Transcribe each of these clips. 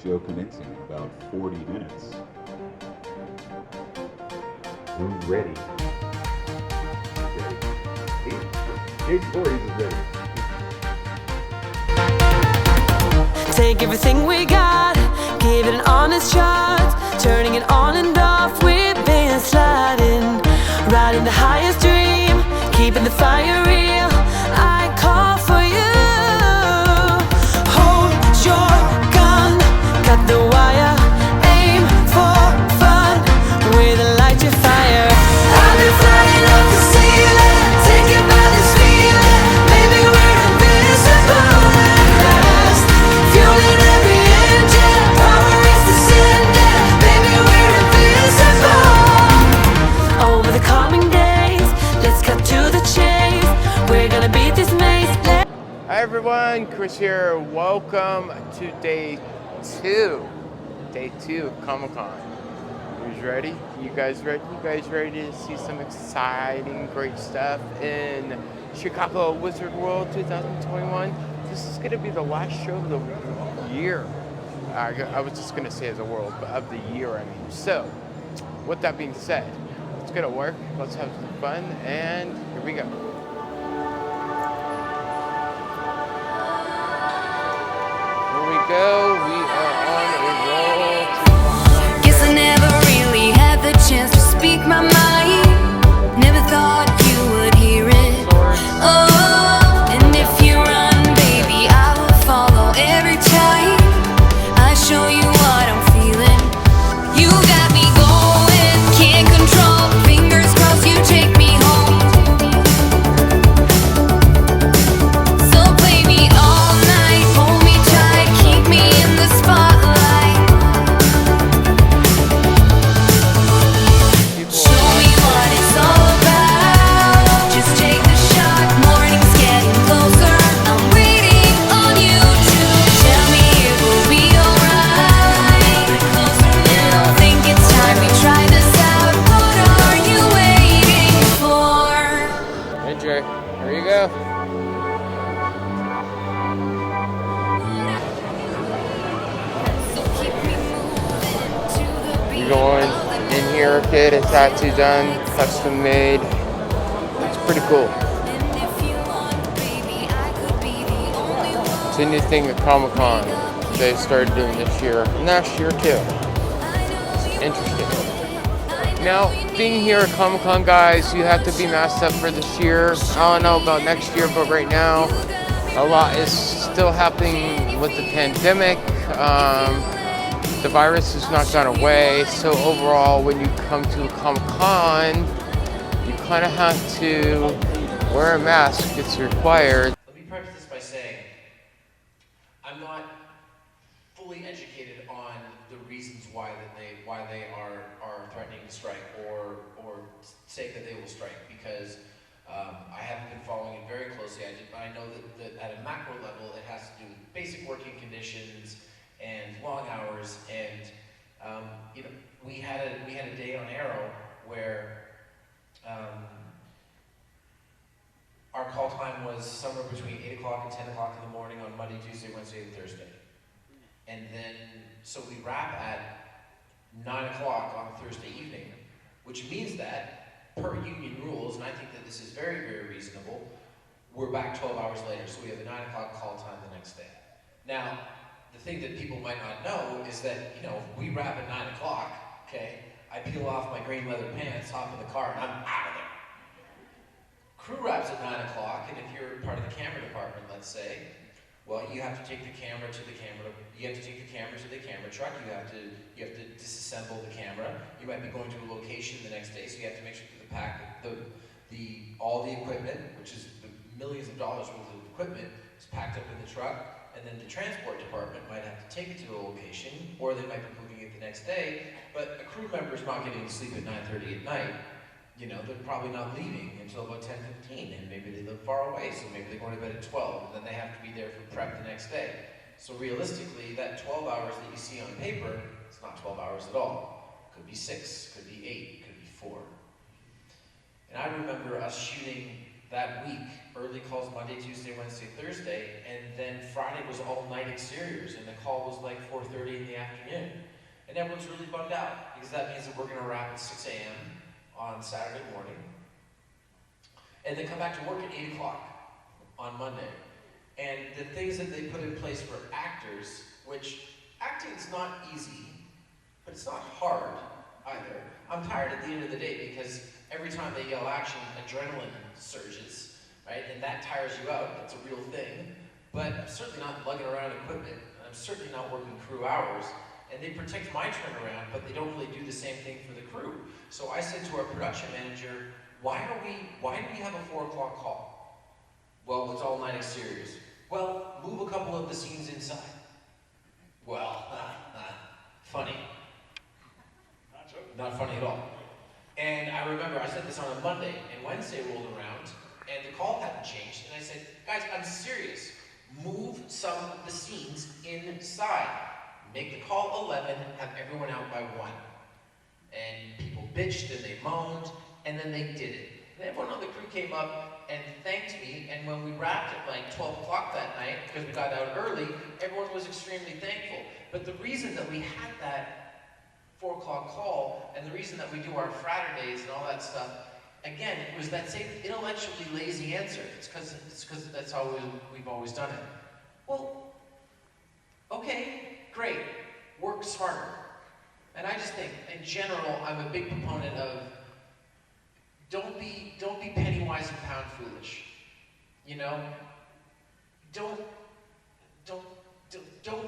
show commencing in about 40 minutes. Who's ready? Jake Voorhees is ready. Take everything we got, give it an honest shot, turning it on and off, we've been sliding, riding the highest dream, keeping the fire real. I call for you. Hold your gun, cut the wire, aim for fun, with a light your fire. I've been flying up the ceiling, taken by this feeling, maybe we're invincible at last, fueling every engine, power is descending, maybe we're invincible. Over the coming days, let's cut to the chase, we're gonna beat this maze. Hi everyone, Chris here. Welcome to day two of Comic-Con. Who's ready? You guys ready? You guys ready to see some exciting, great stuff in Chicago Wizard World 2021? This is going to be the last show of the year. I was just going to say of the world, but of the year, I mean. So, with that being said, let's get to work. Let's have some fun, and here we go. We are on a roll. Guess I never really had the chance to speak my mind. Never thought you would hear it. Oh, and if you run, baby, I will follow every time. I show you what I'm feeling. You got me going, can't control. Fingers crossed, you take me home. So play me all night, hold me tight, keep me in the spotlight. Show me what it's all about. Just take the shot, morning's getting closer. I'm waiting on you to tell me it will be alright. And I think it's time we try this out. What are you waiting for? Hey Jay, here you go. So keep me moving to the beat. You going in here, kid? A tattoo done, custom made. It's pretty cool. And if you want, baby, I could be the only one. It's a new thing at Comic-Con they started doing this year, and last year too. Interesting. Now, being here at Comic-Con, guys, you have to be masked up for this year. I don't know about next year, but right now, a lot is still happening with the pandemic. The virus has not gone away, so overall, when you come to Comic-Con, you kind of have to wear a mask. It's required. Let me preface this by saying, I'm not fully educated on the reasons why they are threatening to strike or say that they will strike, because I haven't been following it very closely. I know that at a macro level, it has to do with basic working conditions and long hours, and we had a day on Arrow where our call time was somewhere between 8 o'clock and 10 o'clock in the morning on Monday, Tuesday, Wednesday, and Thursday. And then, so we wrap at 9 o'clock on Thursday evening, which means that, per union rules, and I think that this is very, very reasonable, we're back 12 hours later, so we have a 9 o'clock call time the next day. Now, the thing that people might not know is that, we wrap at 9 o'clock, okay, I peel off my green leather pants, hop in the car, and I'm out of there. Crew wraps at 9 o'clock, and if you're part of the camera department, let's say, well, you have to take the camera to the camera truck, you have to disassemble the camera, you might be going to a location the next day, so you have to make sure that all the equipment, which is the millions of dollars worth of equipment, is packed up in the truck, and then the transport department might have to take it to a location, or they might be moving it the next day, but a crew member is not getting to sleep at 9:30 at night. They're probably not leaving until about 10:15, and maybe they live far away, so maybe they're going to bed at 12, and then they have to be there for prep the next day. So realistically, that 12 hours that you see on paper, it's not 12 hours at all. Could be 6, could be 8, could be 4. And I remember us shooting that week, early calls Monday, Tuesday, Wednesday, Thursday, and then Friday was all night exteriors, and the call was like 4:30 in the afternoon. And everyone's really bummed out, because that means that we're gonna wrap at 6 a.m. on Saturday morning, and then come back to work at 8 o'clock on Monday. And the things that they put in place for actors, which acting's not easy, but it's not hard either. I'm tired at the end of the day because every time they yell action, adrenaline surges, right? And that tires you out. That's a real thing. But I'm certainly not lugging around equipment. I'm certainly not working crew hours. And they protect my turnaround, but they don't really do the same thing for the crew. So I said to our production manager, why do we have a 4 o'clock call? Well, it's all night exteriors. Well, move a couple of the scenes inside. Well, funny. Not funny at all. And I remember I said this on a Monday, and Wednesday rolled around, and the call hadn't changed. And I said, guys, I'm serious. Move some of the scenes inside. Make the call 11, have everyone out by 1. And people bitched and they moaned, and then they did it. And everyone on the crew came up and thanked me, and when we wrapped at like 12 o'clock that night, because we got out early, everyone was extremely thankful. But the reason that we had that 4 o'clock call, and the reason that we do our Fraturdays and all that stuff, again, it was that same intellectually lazy answer. It's because that's how we've always done it. Well, okay, great, work smarter. And I just think, in general, I'm a big proponent of don't be penny wise and pound foolish. You know, don't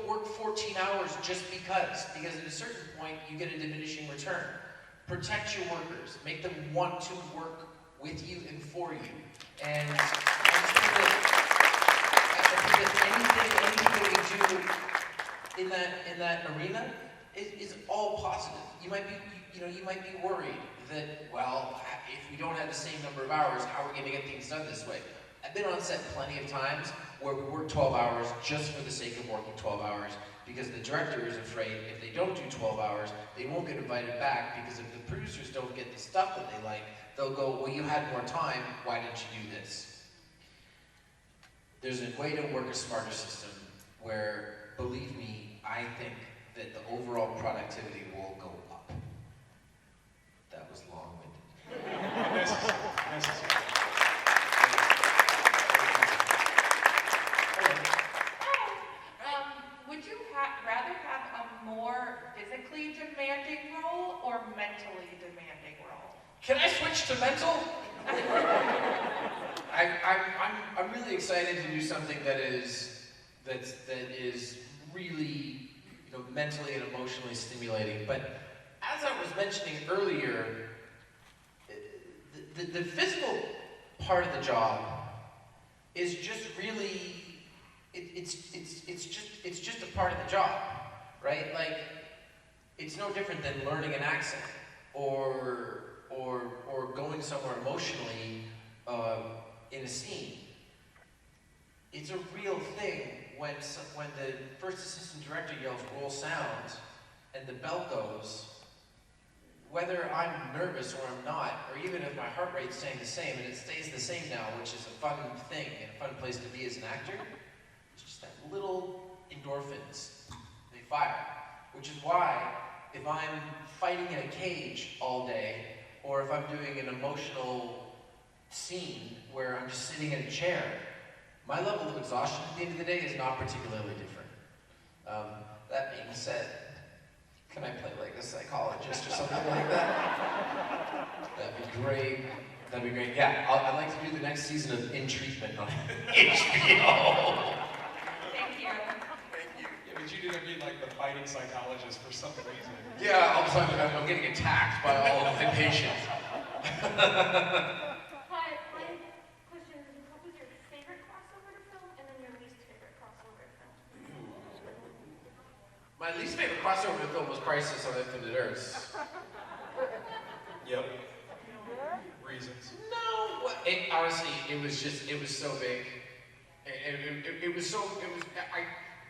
work 14 hours just because at a certain point you get a diminishing return. Protect your workers. Make them want to work with you and for you. And I think that anything that we do in that arena is all positive. You might be worried that, well, if we don't have the same number of hours, how are we going to get things done this way? I've been on set plenty of times where we work 12 hours just for the sake of working 12 hours because the director is afraid if they don't do 12 hours, they won't get invited back because if the producers don't get the stuff that they like, they'll go, well, you had more time, why didn't you do this? There's a way to work a smarter system where, believe me, I think that the overall productivity will go up. That was long-winded. Necessary. Would you rather have a more physically demanding role or mentally demanding role? Can I switch to mental? I'm really excited to do something that is really, mentally and emotionally stimulating. But as I was mentioning earlier, the physical part of the job is just really it's just a part of the job, right? Like it's no different than learning an accent or going somewhere emotionally in a scene. It's a real thing when the first assistant director yells roll sound and the bell goes, whether I'm nervous or I'm not, or even if my heart rate's staying the same, and it stays the same now, which is a fun thing and a fun place to be as an actor, it's just that little endorphins, they fire. Which is why, if I'm fighting in a cage all day, or if I'm doing an emotional scene where I'm just sitting in a chair, my level of exhaustion at the end of the day is not particularly different. That being said, can I play like a psychologist or something like that? That'd be great. That'd be great. Yeah, I'd like to do the next season of In Treatment on HBO. Thank you. Yeah, but you didn't mean like the fighting psychologist for some reason. Yeah, all of a sudden I'm getting attacked by all of the patients. Hi, my question is, what was your favorite crossover to film, and then your least favorite crossover to film? My least favorite crossover to film was Crisis on Infinite Earths. Yep. Reasons. No, honestly, it was so big.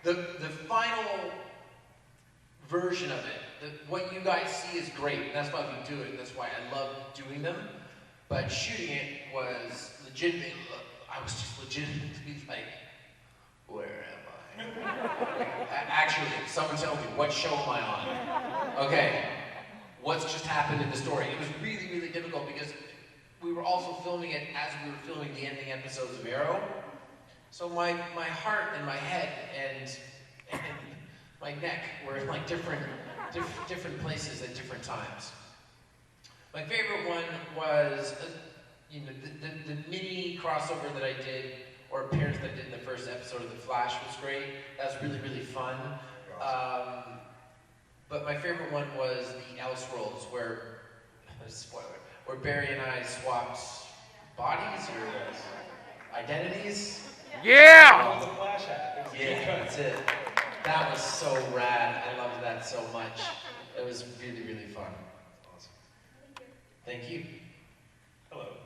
The final version of it, what you guys see is great, and that's why we do it, and that's why I love doing them. But shooting it was legitimately, I was just legitimately like, where am I? Actually, someone tell me, what show am I on? Okay, what's just happened in the story? It was really, really difficult because we were also filming it as we were filming the ending episodes of Arrow. So my heart and my head and my neck were in like different places at different times. My favorite one was, the mini crossover that I did, or appearance that I did in the first episode of The Flash was great. That was really, really fun. But my favorite one was the Elseworlds, where, spoiler, where Barry and I swapped bodies or identities. Yeah! The Flash hat. Yeah, that's it. That was so rad. I loved that so much. It was really, really fun. Awesome. Thank you. Hello.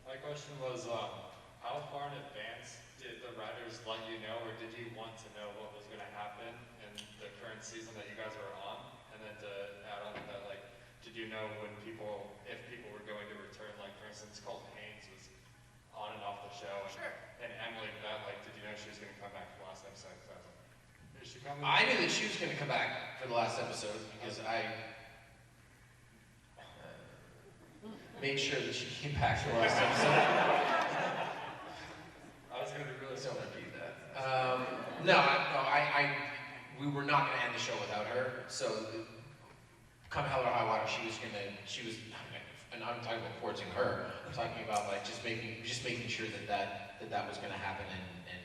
My question was, how far in advance did the writers let you know, or did you want to know what was going to happen in the current season that you guys were on? And then to add on to that, like, did you know if people were going to return? Like, for instance, Colton Haynes was on and off the show, and Emily, did you know she was going to come back for the last episode? 'Cause I was like, is she coming? I knew that she was going to come back for the last episode because I made sure that she came back for the last episode. I was going to be really Don't repeat that. We were not going to end the show without her. So, come hell or high water, and I'm talking about forcing her. I'm talking about like just making sure that was going to happen and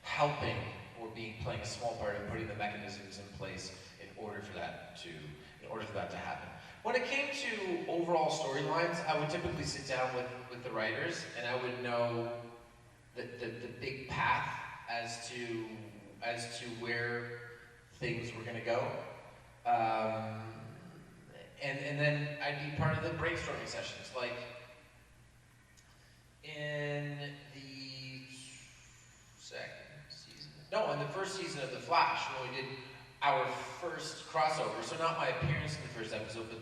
helping or playing a small part in putting the mechanisms in place in order for that to happen. When it came to overall storylines, I would typically sit down with the writers and I would know the big path as to where things were going to go. And then I'd be part of the brainstorming sessions. Like in the in the first season of The Flash, when we did our first crossover, so not my appearance in the first episode, but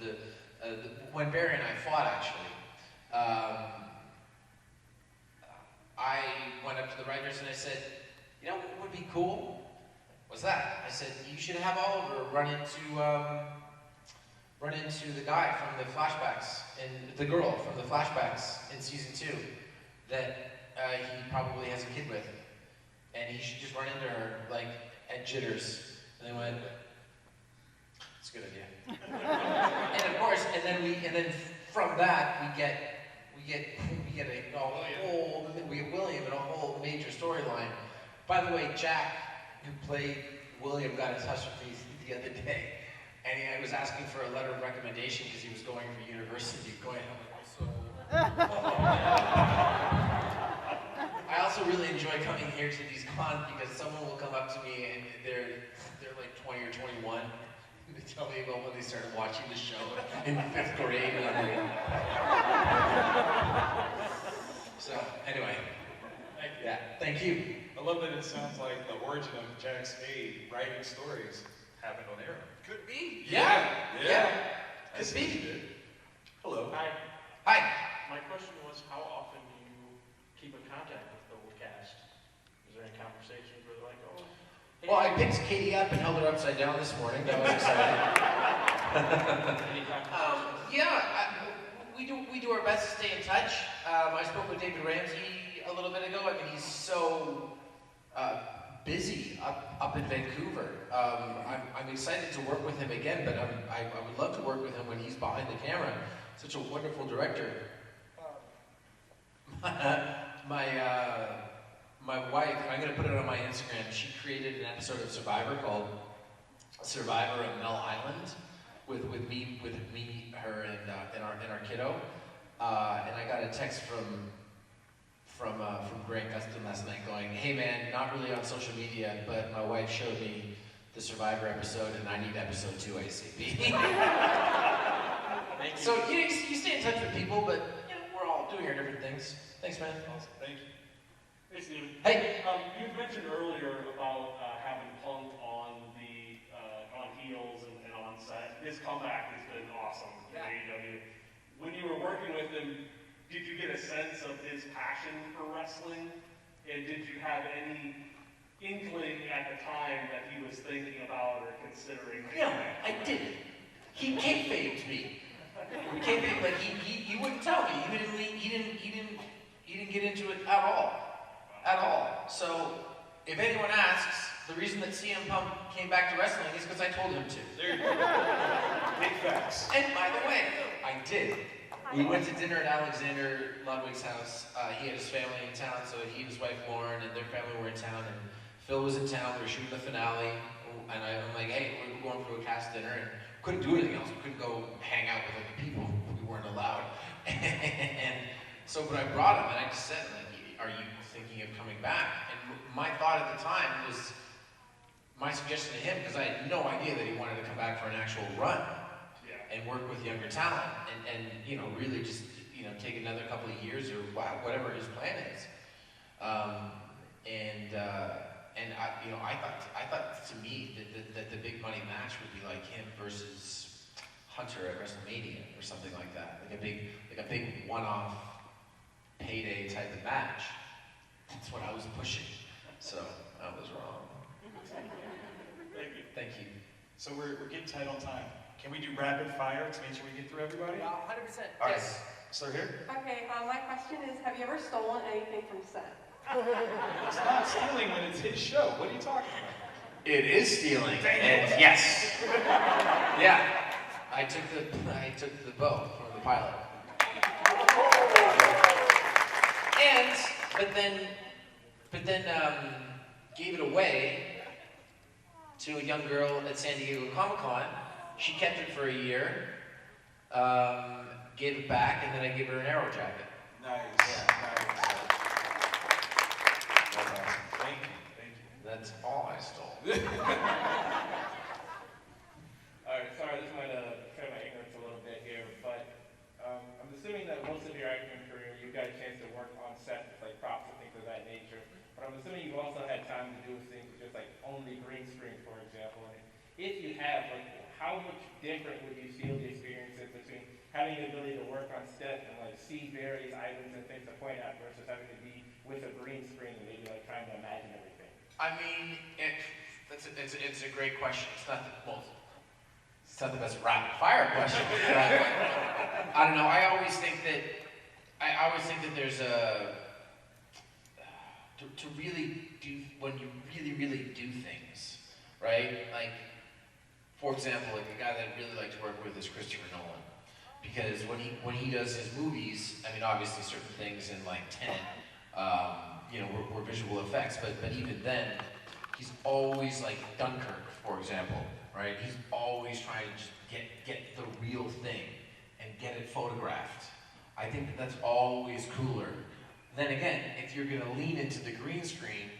when Barry and I fought, actually, I went up to the writers and I said, you know what would be cool? What's that? I said, you should have Oliver run into the guy from the flashbacks, and the girl from the flashbacks in season 2 that he probably has a kid with. And he should just run into her, like, at Jitters. And they went, it's a good idea. And of course, and then from that, we get William and a whole major storyline. By the way, Jack, who played William, got in touch with me the other day. And he was asking for a letter of recommendation because he was going for university. I also really enjoy coming here to these cons because someone will come up to me and they're like 20 or 21. They tell me about when they started watching the show in 5th grade. And I'm like, so anyway, thank you. I love that it sounds like the origin of Jack's writing stories happened on Arrow. Could be. Yeah. Could be. Hello. Hi. Hi. My question was, how often do you keep in contact with the old cast? Is there any conversations where they're like, oh, hey, Well, I picked Katie up and held her upside down this morning. That was exciting. We do our best to stay in touch. I spoke with David Ramsey a little bit ago. I mean, he's so busy up in Vancouver. I'm excited to work with him again, but I would love to work with him when he's behind the camera. Such a wonderful director. My wife, I'm going to put it on my Instagram, she created an episode of Survivor called Survivor of Mel Island with me, her, and our kiddo. And I got a text from Greg Gustin last night going, hey man, not really on social media, but my wife showed me the Survivor episode and I need episode 2 ASAP. thank you. So you stay in touch with people, but we're all doing our different things. Thanks, man. Awesome. Thank you. Hey, Steven. Hey. You mentioned earlier about having Punk on on heels and on set. His comeback has been awesome in AEW. When you were working with him, did you get a sense of his passion for wrestling? And did you have any inkling at the time that he was thinking about or considering? Yeah, I did. He kayfabed me. He kayfabed, like he wouldn't tell me. He didn't get into it at all. So if anyone asks, the reason that CM Punk came back to wrestling is because I told him to. There you go. Big facts. And by the way, I did. We went to dinner at Alexander Ludwig's house. He had his family in town, so he and his wife Lauren and their family were in town, and Phil was in town. We were shooting the finale, and I'm like, hey, we're going for a cast dinner, and couldn't do anything else. We couldn't go hang out with other people. We weren't allowed. And so, but I brought him, and I just said, like, are you thinking of coming back? And my thought at the time was, my suggestion to him, because I had no idea that he wanted to come back for an actual run and work with younger talent, and you know, really just, you know, take another couple of years or whatever his plan is. And I thought to me that the big money match would be like him versus Hunter at WrestleMania or something like that, like a big one-off payday type of match. That's what I was pushing. So I was wrong. Thank you. Thank you. So we're getting tight on time. Can we do rapid fire to make sure we get through everybody? 100%. All right. Yes. Start here. Okay, my question is, have you ever stolen anything from set? It's not stealing when it's his show. What are you talking about? It is stealing, and yes. Yeah. I took the bow from the pilot. But then gave it away to a young girl at San Diego Comic-Con. She kept it for a year, gave it back, and then I gave her an Arrow jacket. Nice. Yeah. Nice. Thank you. Thank you. That's all I stole. Alright, sorry, this might show my ignorance a little bit here, but I'm assuming that most of your acting career, you got a chance to work on sets with like props and things of that nature. But I'm assuming you've also had time to do things with just like only green screen, for example. And if you have, like, how much different would you feel the experiences between having the ability to work on set and like see various items and things to point out versus having to be with a green screen and maybe like trying to imagine everything? I mean, it's a great question. It's not the best rapid fire question. I don't know. I always think that there's to really do, when you really do things, right? Like, for example, like a guy that I'd really like to work with is Christopher Nolan, because when he does his movies, I mean, obviously certain things in like Tenet, you know, were visual effects, but even then, he's always like Dunkirk, for example, right? He's always trying to just get the real thing and get it photographed. I think that's always cooler. Then again, if you're gonna lean into the green screen,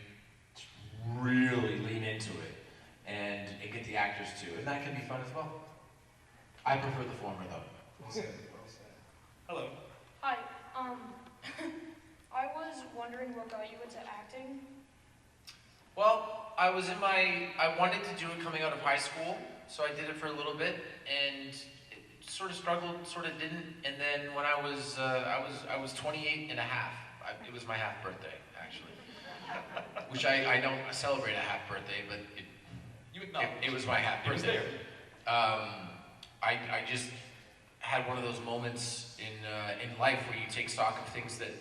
really lean into it and get the actors too, and that can be fun as well. I prefer the former though. Well said. Well said. Hello. Hi. I was wondering what got you into acting. Well, I wanted to do it coming out of high school, so I did it for a little bit, and it sort of struggled, sort of didn't, and then when I was 28 and a half, it was my half birthday, actually, which I don't celebrate a half birthday, but it was my half birthday. I just had one of those moments in life where you take stock of things that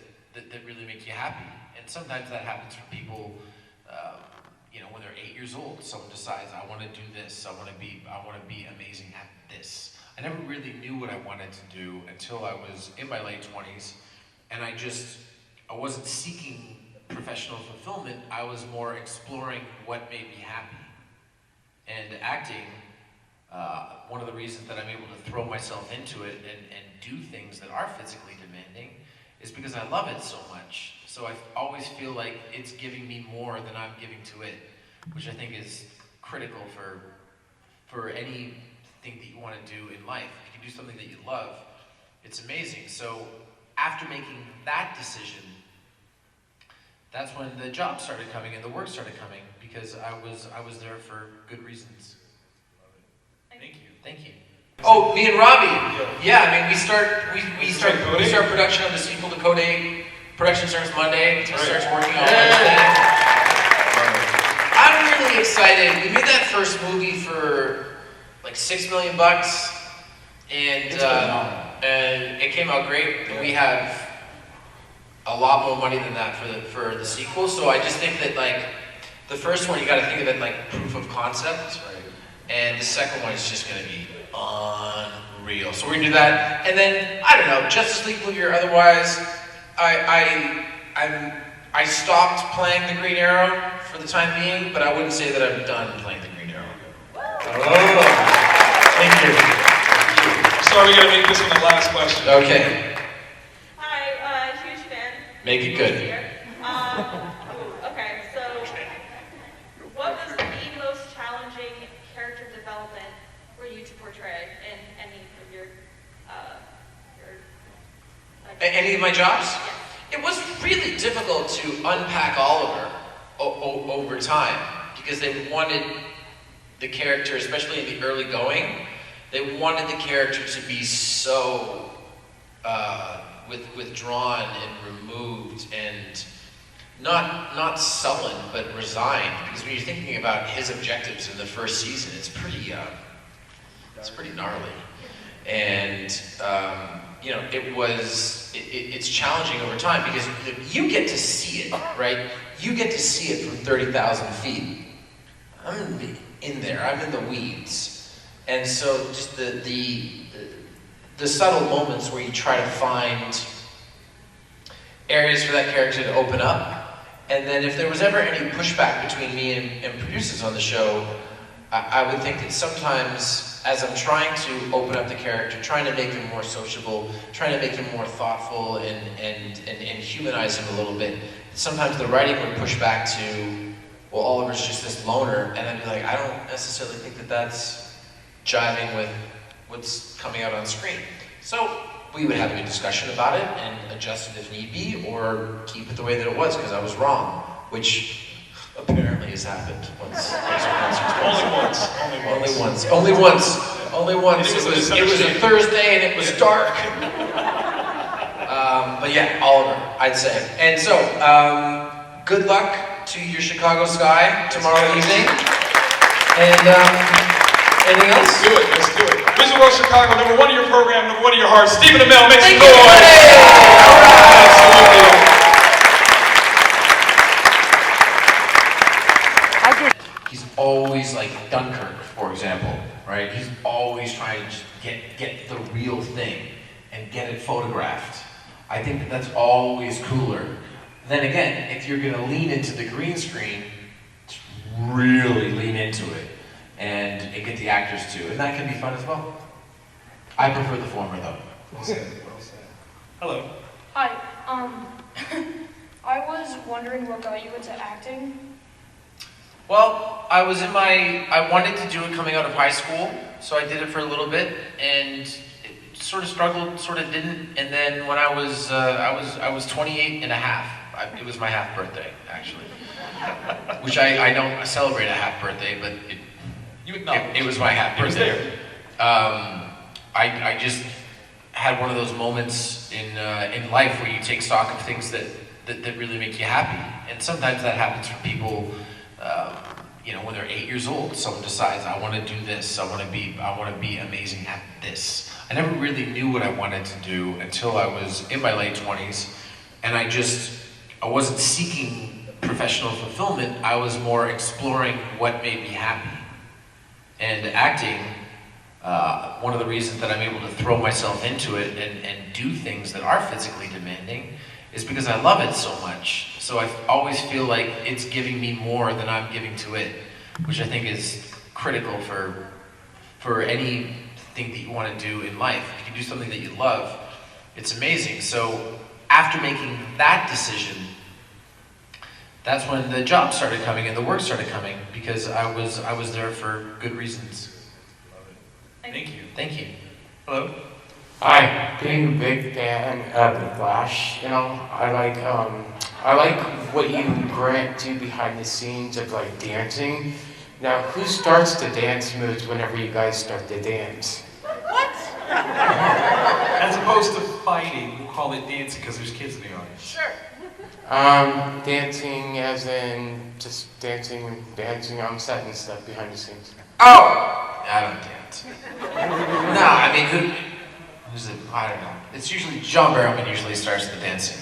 really make you happy, and sometimes that happens for people. You know, when they're 8 years old, someone decides, I want to do this. I want to be amazing at this. I never really knew what I wanted to do until I was in my late 20s, and I wasn't seeking professional fulfillment. I was more exploring what made me happy. And acting, one of the reasons that I'm able to throw myself into it and do things that are physically demanding is because I love it so much. So I always feel like it's giving me more than I'm giving to it, which I think is critical for anything that you want to do in life. If you do something that you love, it's amazing. So after making that decision, that's when the jobs started coming and the work started coming, because I was there for good reasons. Thank you. Thank you. Oh, me and Robbie. Yeah, I mean, we start production of the sequel to Code 8. Production starts Monday. It starts working on Wednesday. I'm really excited. We made that first movie for like $6 million, and it came out great. And we have a lot more money than that for the sequel. So I just think that like the first one, you got to think of it like proof of concept, and the second one is just going to be unreal. So we're gonna do that, and then I don't know, Justice League movie or otherwise. I stopped playing the Green Arrow for the time being, but I wouldn't say that I'm done playing the Green Arrow. Oh, thank you. Sorry, we gotta make this one the last question. Okay. Hi, huge fan. Make it good. Okay, so what was the most challenging character development for you to portray in any of your Any of my jobs? It was really difficult to unpack Oliver over time because they wanted the character, especially in the early going, they wanted the character to be so withdrawn and removed and not sullen but resigned. Because when you're thinking about his objectives in the first season, it's pretty gnarly. And you know, it's challenging over time because you get to see it, right? You get to see it from 30,000 feet. I'm in there, I'm in the weeds. And so just the subtle moments where you try to find areas for that character to open up. And then if there was ever any pushback between me and producers on the show, I would think that sometimes as I'm trying to open up the character, trying to make him more sociable, trying to make him more thoughtful and humanize him a little bit, sometimes the writing would push back to, well, Oliver's just this loner, and I'd be like, I don't necessarily think that that's jiving with what's coming out on screen. So we would have a good discussion about it and adjust it if need be, or keep it the way that it was because I was wrong, which apparently has happened once. Only once. It was a Thursday and it was dark. But yeah, Oliver, I'd say. And so, good luck to your Chicago Sky tomorrow evening. And anything else? Let's do it. Wizard World Chicago, number one of your program, number one of your hearts. Stephen Amell, make some noise. Absolutely. He's always like Dunkirk, for example, right? He's always trying to just get the real thing and get it photographed. I think that that's always cooler. Then again, if you're gonna lean into the green screen, really lean into it and get the actors too, and that can be fun as well. I prefer the former though. Well said. Hello. Hi, I was wondering what got you into acting. Well, I wanted to do it coming out of high school, so I did it for a little bit, and it sort of struggled, sort of didn't, and then when I was 28 and a half, it was my half birthday, actually, which I don't celebrate a half birthday, but it was my half birthday. I just had one of those moments in life where you take stock of things that really make you happy, and sometimes that happens for people. You know, when they're 8 years old, someone decides, I want to do this, I want to be amazing at this. I never really knew what I wanted to do until I was in my late 20s, and I wasn't seeking professional fulfillment, I was more exploring what made me happy. And acting, one of the reasons that I'm able to throw myself into it and do things that are physically demanding is because I love it so much. So I always feel like it's giving me more than I'm giving to it, which I think is critical for anything that you want to do in life. If you can do something that you love, it's amazing. So after making that decision, that's when the job started coming and the work started coming, because I was there for good reasons. Thank you. Thank you. Hello. Hi, being a big fan of The Flash, you know, I like what you grant do behind the scenes of like dancing. Now, who starts the dance moves whenever you guys start to dance? What? As opposed to fighting, we'll call it dancing because there's kids in the audience. Sure. Dancing as in just dancing on set and stuff behind the scenes. Oh! I don't dance. No, I mean, who's it? I don't know. It's usually John Barrowman usually starts the dancing.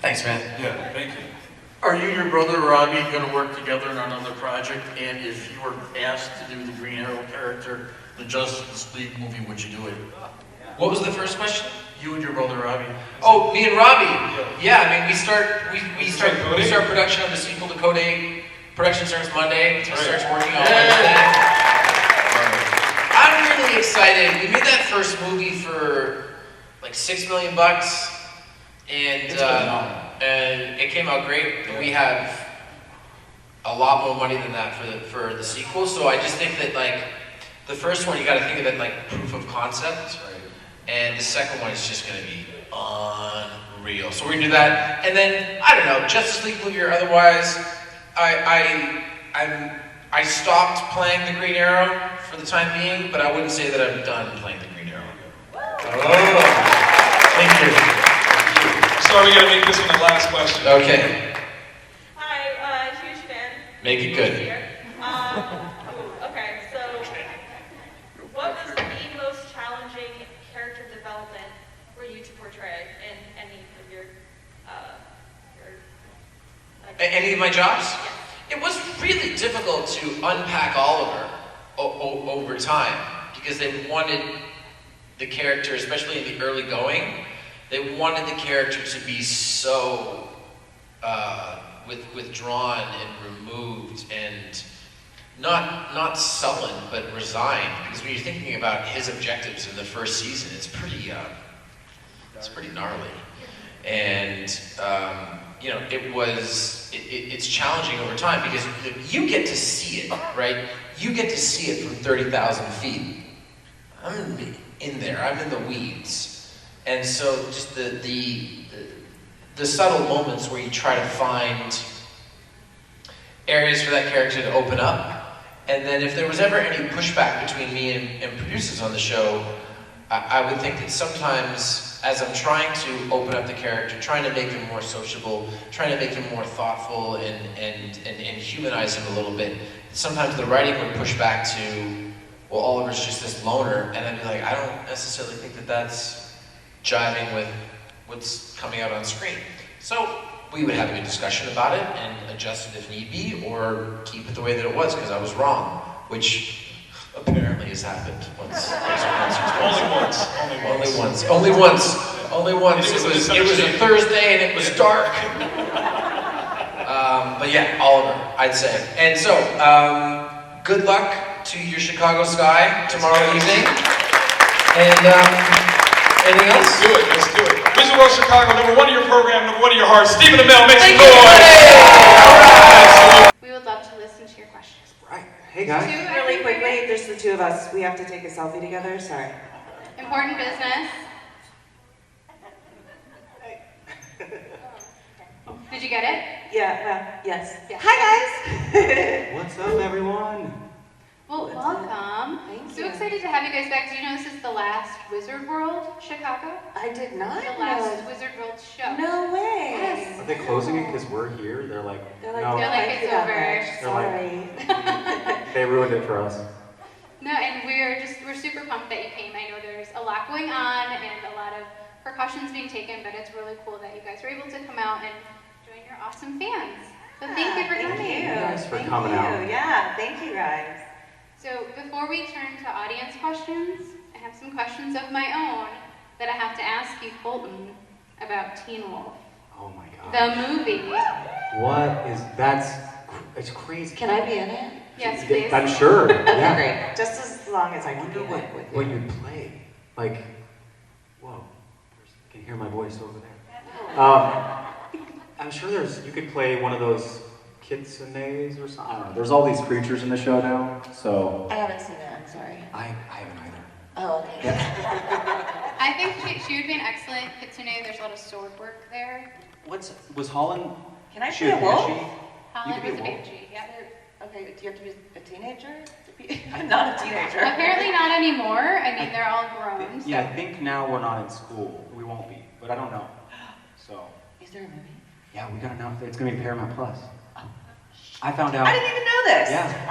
Thanks, man. Yeah, thank you. Are you and your brother Robbie going to work together on another project? And if you were asked to do the Green Arrow character, the Justice League movie, would you do it? What was the first question? You and your brother Robbie. Oh, me and Robbie. Yeah, I mean, we start production on the sequel to Code 8. Production starts Monday. It starts working on Wednesday. I'm really excited. We made that first movie for like $6 million, and it came out great. And we have a lot more money than that for the sequel. So I just think that like the first one, you got to think of it like proof of concept. And the second one is just going to be unreal. So we're going to do that. And then, I don't know, Justice League movie or otherwise, I stopped playing the Green Arrow for the time being, but I wouldn't say that I'm done playing the Green Arrow. Oh, thank you. Sorry, we got to make this one the last question. Okay. Hi, huge fan. Make it good. Okay, so what was the most challenging character development for you to portray in any of your Any of my jobs? It was really difficult to unpack Oliver over time because they wanted the character, especially in the early going, they wanted the character to be so withdrawn and removed and not sullen but resigned, because when you're thinking about his objectives in the first season, it's pretty gnarly. And you know, it's challenging over time because you get to see it, right? You get to see it from 30,000 feet. I'm in there, I'm in the weeds. And so just the subtle moments where you try to find areas for that character to open up. And then if there was ever any pushback between me and producers on the show, I would think that sometimes as I'm trying to open up the character, trying to make him more sociable, trying to make him more thoughtful and humanize him a little bit, sometimes the writing would push back to, well, Oliver's just this loner, and I'd be like, I don't necessarily think that that's jiving with what's coming out on screen. So we would have a good discussion about it and adjust it if need be, or keep it the way that it was because I was wrong, which apparently has happened once. Only once. It was a Thursday and it was dark. But yeah, Oliver, I'd say. And so, good luck to your Chicago Sky tomorrow evening. And anything else? Let's do it. Wizard World Chicago, #1 of your program, #1 of your heart. Stephen Amell, make some noise. We would love to listen to your questions. Right. Hey guys. Really quickly, just the two of us. We have to take a selfie together. Sorry. Important business. Did you get it? Yeah. Yes. Hi guys. What's up, everyone? Well, welcome. So excited to have you guys back. Do you know this is the last Wizard World Chicago? I did not The last Wizard World show. No way. Yes. Are they closing it because we're here? They're like, no. They're like, it's over. Sorry. They ruined it for us. No, and we're super pumped that you came. I know there's a lot going on and a lot of precautions being taken, but it's really cool that you guys were able to come out and join your awesome fans. So thank you for coming. Thank you. Thanks for coming out. Yeah, thank you guys. So before we turn to audience questions, I have some questions of my own that I have to ask you, Colton, about Teen Wolf. Oh my god. The movie. What is, it's crazy. Can I be in it? Yes, please. I'm sure, yeah. Great. Just as long as I can be in wonder it with what you. you'd play. Like, whoa, I can hear my voice over there. I'm sure you could play one of those kitsunes or something. I don't know. There's all these creatures in the show now, so. I haven't seen that, I'm sorry. I haven't either. Oh, okay. I think she would be an excellent kitsune. There's a lot of sword work there. Was Holland? Can I she play a a wolf? banshee? Holland You was could a be a wolf. banshee, yeah. Okay, do you have to be a teenager? Not a teenager. Apparently not anymore. I mean, they're all grown. So. Yeah, I think now we're not in school. We won't be, but I don't know. So. Is there a movie? Yeah, we got enough. It's gonna be Paramount Plus. I found out. I didn't even know this. Yeah.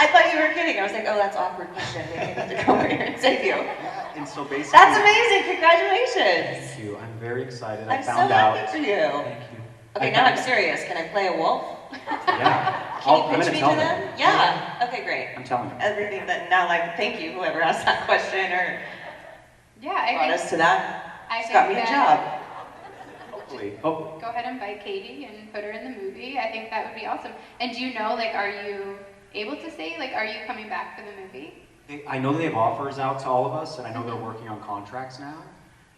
I thought you were kidding. I was like, oh, that's awkward question. Maybe I have to come over here and save you. And so basically. That's amazing. Congratulations. Thank you. I'm very excited. I'm I found so out. happy for you. Thank you. Okay, now I'm serious. Can I play a wolf? Yeah. Can you I'm pitch gonna me tell to them. them? Yeah. Okay, great. I'm telling you. Everything that now, like, thank you, whoever asked that question or Yeah, I brought think us to that. I It's think got me a that- job. Hopefully. Oh. Go ahead and invite Katie and put her in the movie. I think that would be awesome. And do you know, like, are you able to say, like, are you coming back for the movie? I know they have offers out to all of us, and I know they're working on contracts now.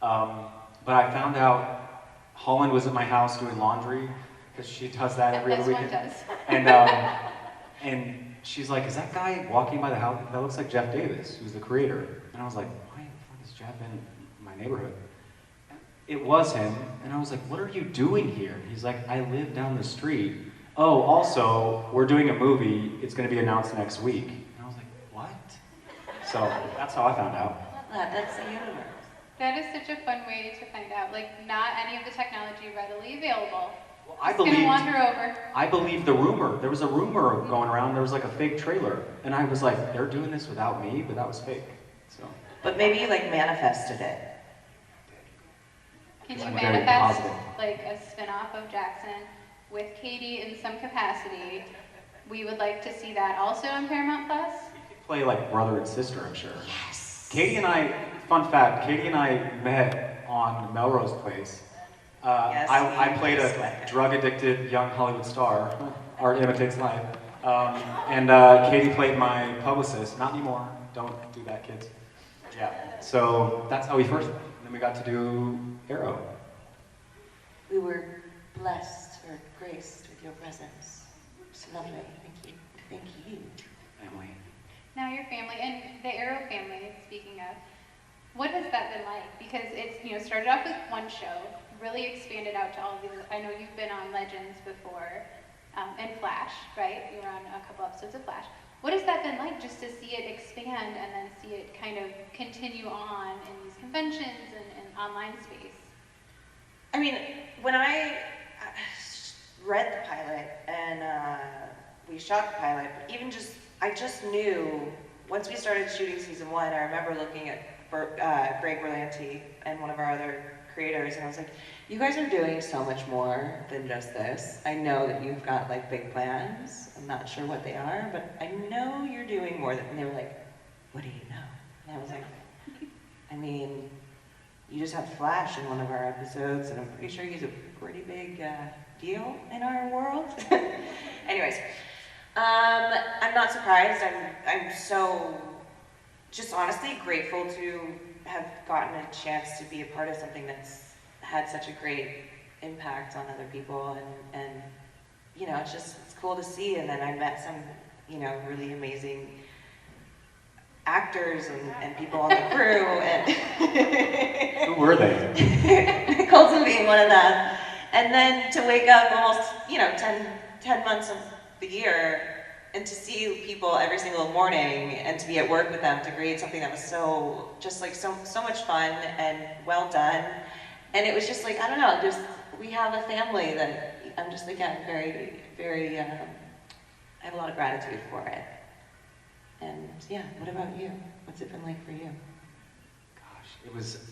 But I found out Holland was at my house doing laundry, because she does that every other weekend. Does. And she's like, is that guy walking by the house? That looks like Jeff Davis, who's the creator. And I was like, why the fuck is Jeff in my neighborhood? It was him, and I was like, what are you doing here? He's like, I live down the street. Oh, also, we're doing a movie. It's going to be announced next week. And I was like, what? So that's how I found out. That's the universe. That is such a fun way to find out. Like, not any of the technology readily available. Well, I Just gonna believed- wander over. I believe the rumor. There was a rumor going around. There was like a fake trailer. And I was like, they're doing this without me, but that was fake. So. But maybe you, like, manifested it. Can you I'm very manifest positive. like a spin-off of Jackson with Katie in some capacity? We would like to see that also on Paramount Plus. Play like brother and sister, I'm sure. Yes. Katie and I, fun fact, Katie and I met on Melrose Place. Yes, I we played just a met. drug-addicted young Hollywood star. Art imitates life. And Katie played my publicist. Not anymore. Don't do that, kids. Yeah. So that's how we first met. And then we got to do Arrow. We were blessed or graced with your presence. It's lovely. Thank you. Thank you. Family. Now your family and the Arrow family, speaking of, what has that been like? Because it's, you know, started off with one show, really expanded out to all of these. I know you've been on Legends before, and Flash, right? You were on a couple episodes of Flash. What has that been like, just to see it expand and then see it kind of continue on in these conventions and online space? I mean, when I read the pilot and we shot the pilot, but even just, I just knew, once we started shooting season 1, I remember looking at Greg Berlanti and one of our other creators, and I was like, you guys are doing so much more than just this. I know that you've got like big plans. I'm not sure what they are, but I know you're doing more than, and they were like, what do you know? And I was like, I mean, you just have Flash in one of our episodes, and I'm pretty sure he's a pretty big deal in our world. Anyways, I'm not surprised. I'm so just honestly grateful to have gotten a chance to be a part of something that's had such a great impact on other people, and you know, it's cool to see. And then I met some, you know, really amazing actors and people on the crew. And who were they? Colton being one of them. And then to wake up almost, you know, 10 months of the year and to see people every single morning and to be at work with them to create something that was so, just like so much fun and well done. And it was just like, I don't know, just, we have a family that I'm just, again, very, very, I have a lot of gratitude for it. And yeah, what about you? What's it been like for you?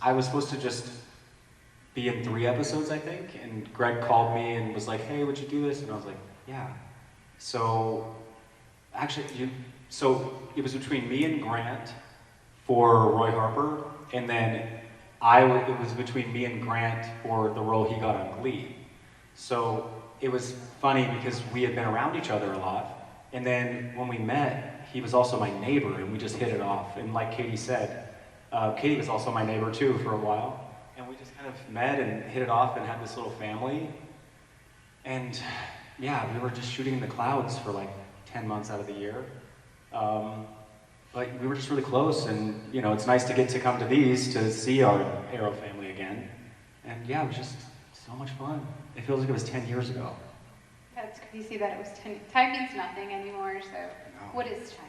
I was supposed to just be in 3 episodes, I think, and Greg called me and was like, hey, would you do this? And I was like, yeah. So, actually, so it was between me and Grant for Roy Harper, and then it was between me and Grant for the role he got on Glee. So it was funny because we had been around each other a lot, and then when we met, he was also my neighbor, and we just hit it off. And like Katie said, Katie was also my neighbor too for a while, and we just kind of met and hit it off and had this little family. And yeah, we were just shooting in the clouds for like 10 months out of the year. But we were just really close, and you know, it's nice to get to come to these to see our Arrow family again. And yeah, it was just so much fun. It feels like it was 10 years ago. That's crazy that it was 10. Time means nothing anymore, so what is time?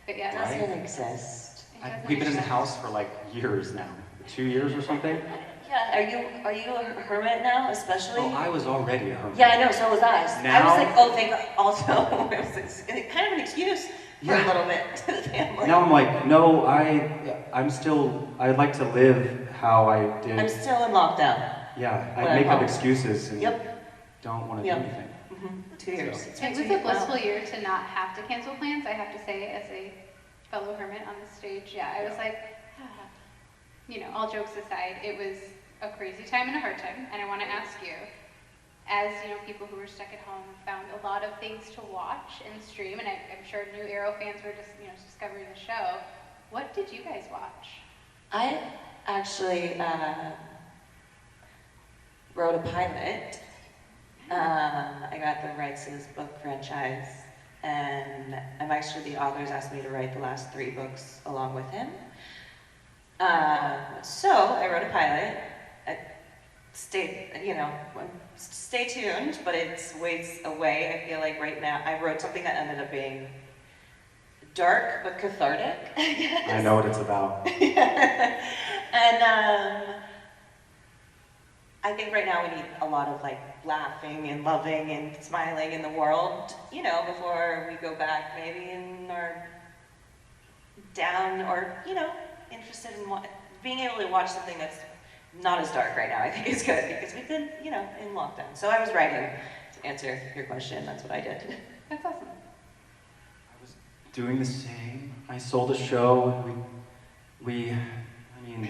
But yeah, It that's doesn't exist. We've been in the house for like years now, 2 years or something. Yeah, are you a hermit now, especially? Oh, I was already a hermit. Yeah, I know, so was I. I Now- was like, oh, thank God. Also, it was kind of an excuse for a little bit to the family. Now I'm like, no, I'd like to live how I did. I'm still in lockdown. Yeah, when I I'm make up home. excuses and Yep. don't want to Yep. do anything. 2 years. So- It's It been was 2 a years blissful now. year to not have to cancel plans, I have to say, as a fellow hermit on the stage. Yeah, I was like, all jokes aside, it was a crazy time and a hard time. And I want to ask you, as people who were stuck at home found a lot of things to watch and stream, and I'm sure new Arrow fans were just discovering the show. What did you guys watch? I actually wrote a pilot. I got the rights to this book franchise, and the authors asked me to write the last 3 books along with him. So I wrote a pilot. Stay tuned, but it's ways away. I feel like right now I wrote something that ended up being dark but cathartic, I guess. I know what it's about. And I think right now we need a lot of laughing and loving and smiling in the world, before we go back maybe and are down or, interested in being able to watch something that's not as dark right now, I think is good because we've been, in lockdown. So I was writing to answer your question. That's what I did. That's awesome. Doing the same. I sold a show. We're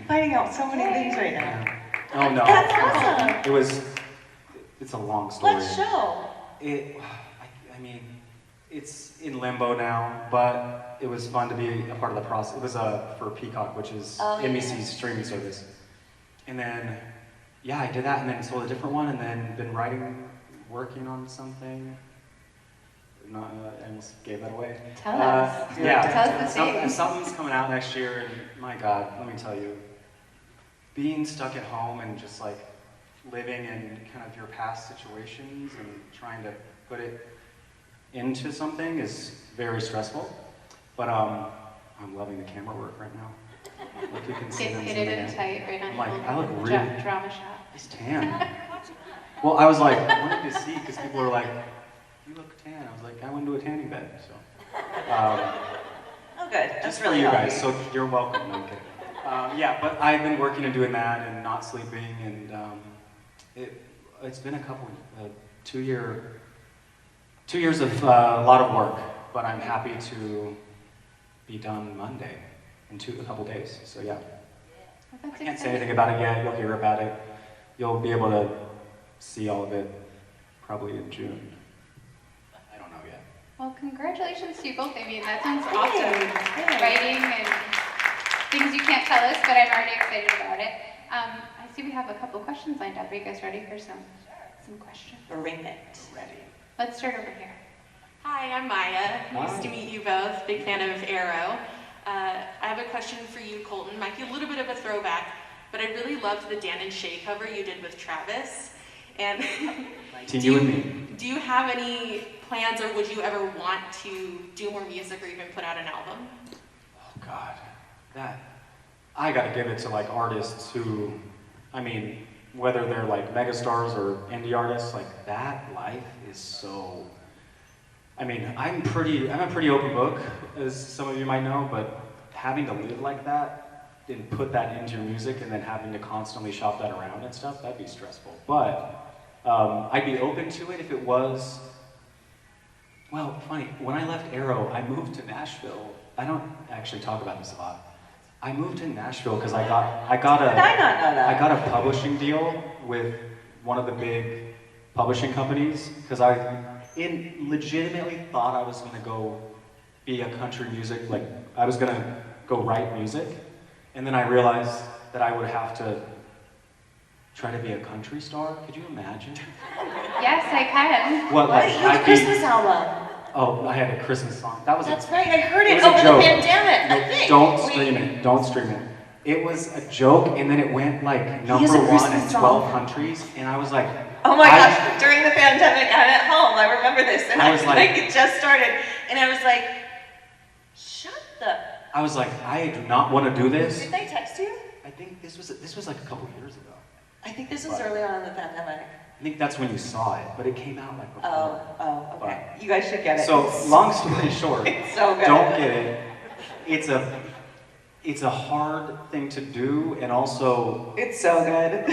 finding out so many things right now. Oh no. That's awesome. It's a long story. What show? It's in limbo now, but it was fun to be a part of the process. It was for Peacock, which is NBC's streaming service. And then, I did that and then sold a different one and then been working on something. I almost gave that away. Tell us. Tell us the thing. Something's coming out next year, and my God, let me tell you, being stuck at home and just living in kind of your past situations and trying to put it into something is very stressful. But I'm loving the camera work right now. Like you can see them Hit it in tight right on. I'm like, I look really drama shot. It's tan. Well, I was like, I wanted to see because people were like, you look tan. I was like, I went to a tanning bed, so. Oh, good. Just for you guys, so you're welcome. No, I'm kidding. But I've been working and doing that and not sleeping, and it's been a couple, 2 years of a lot of work, but I'm happy to be done Monday in a couple days. So yeah. I can't say anything about it yet. You'll hear about it. You'll be able to see all of it probably in June. I don't know yet. Well, congratulations to you both. I mean, that sounds awesome. Writing and things you can't tell us, but I'm already excited about it. I see we have a couple questions lined up. Are you guys ready for some questions? Bring it. Ready. Let's start over here. Hi, I'm Maya. Nice Hi. to meet you both. Big fan of Arrow. I have a question for you, Colton. Might be a little bit of a throwback, but I really loved the Dan and Shay cover you did with Travis. And You and me. do you have any plans, or would you ever want to do more music or even put out an album? Oh God, I gotta give it to artists who, whether they're megastars or indie artists, that life is so. I'm a pretty open book, as some of you might know, but having to live like that and put that into your music and then having to constantly shop that around and stuff, that'd be stressful. But I'd be open to it if it was. Well, funny, when I left Arrow, I moved to Nashville. I don't actually talk about this a lot. I moved to Nashville because I got a publishing deal with one of the big publishing companies because I legitimately thought I was gonna go be a country music, I was gonna go write music, and then I realized that I would have to try to be a country star. Could you imagine? Yes, I can. What, you had a Christmas album. Oh, I had a Christmas song. That's right, I heard it was a over joke. the pandemic, I think. Don't stream it. Don't stream it. It was a joke, and then it went number one in 12 countries, and I was like, Oh my gosh, during the pandemic, I'm at home, I remember this, and I was like- it just started, and I was like, shut the... I was like, I do not want to do this. Did they text you? I think this was like a couple years ago. I think this was early on in the pandemic. I think that's when you saw it, but it came out like before. Oh, okay. You guys should get it. So, long story short, It's so good. don't get it. It's a hard thing to do, and also It's so good.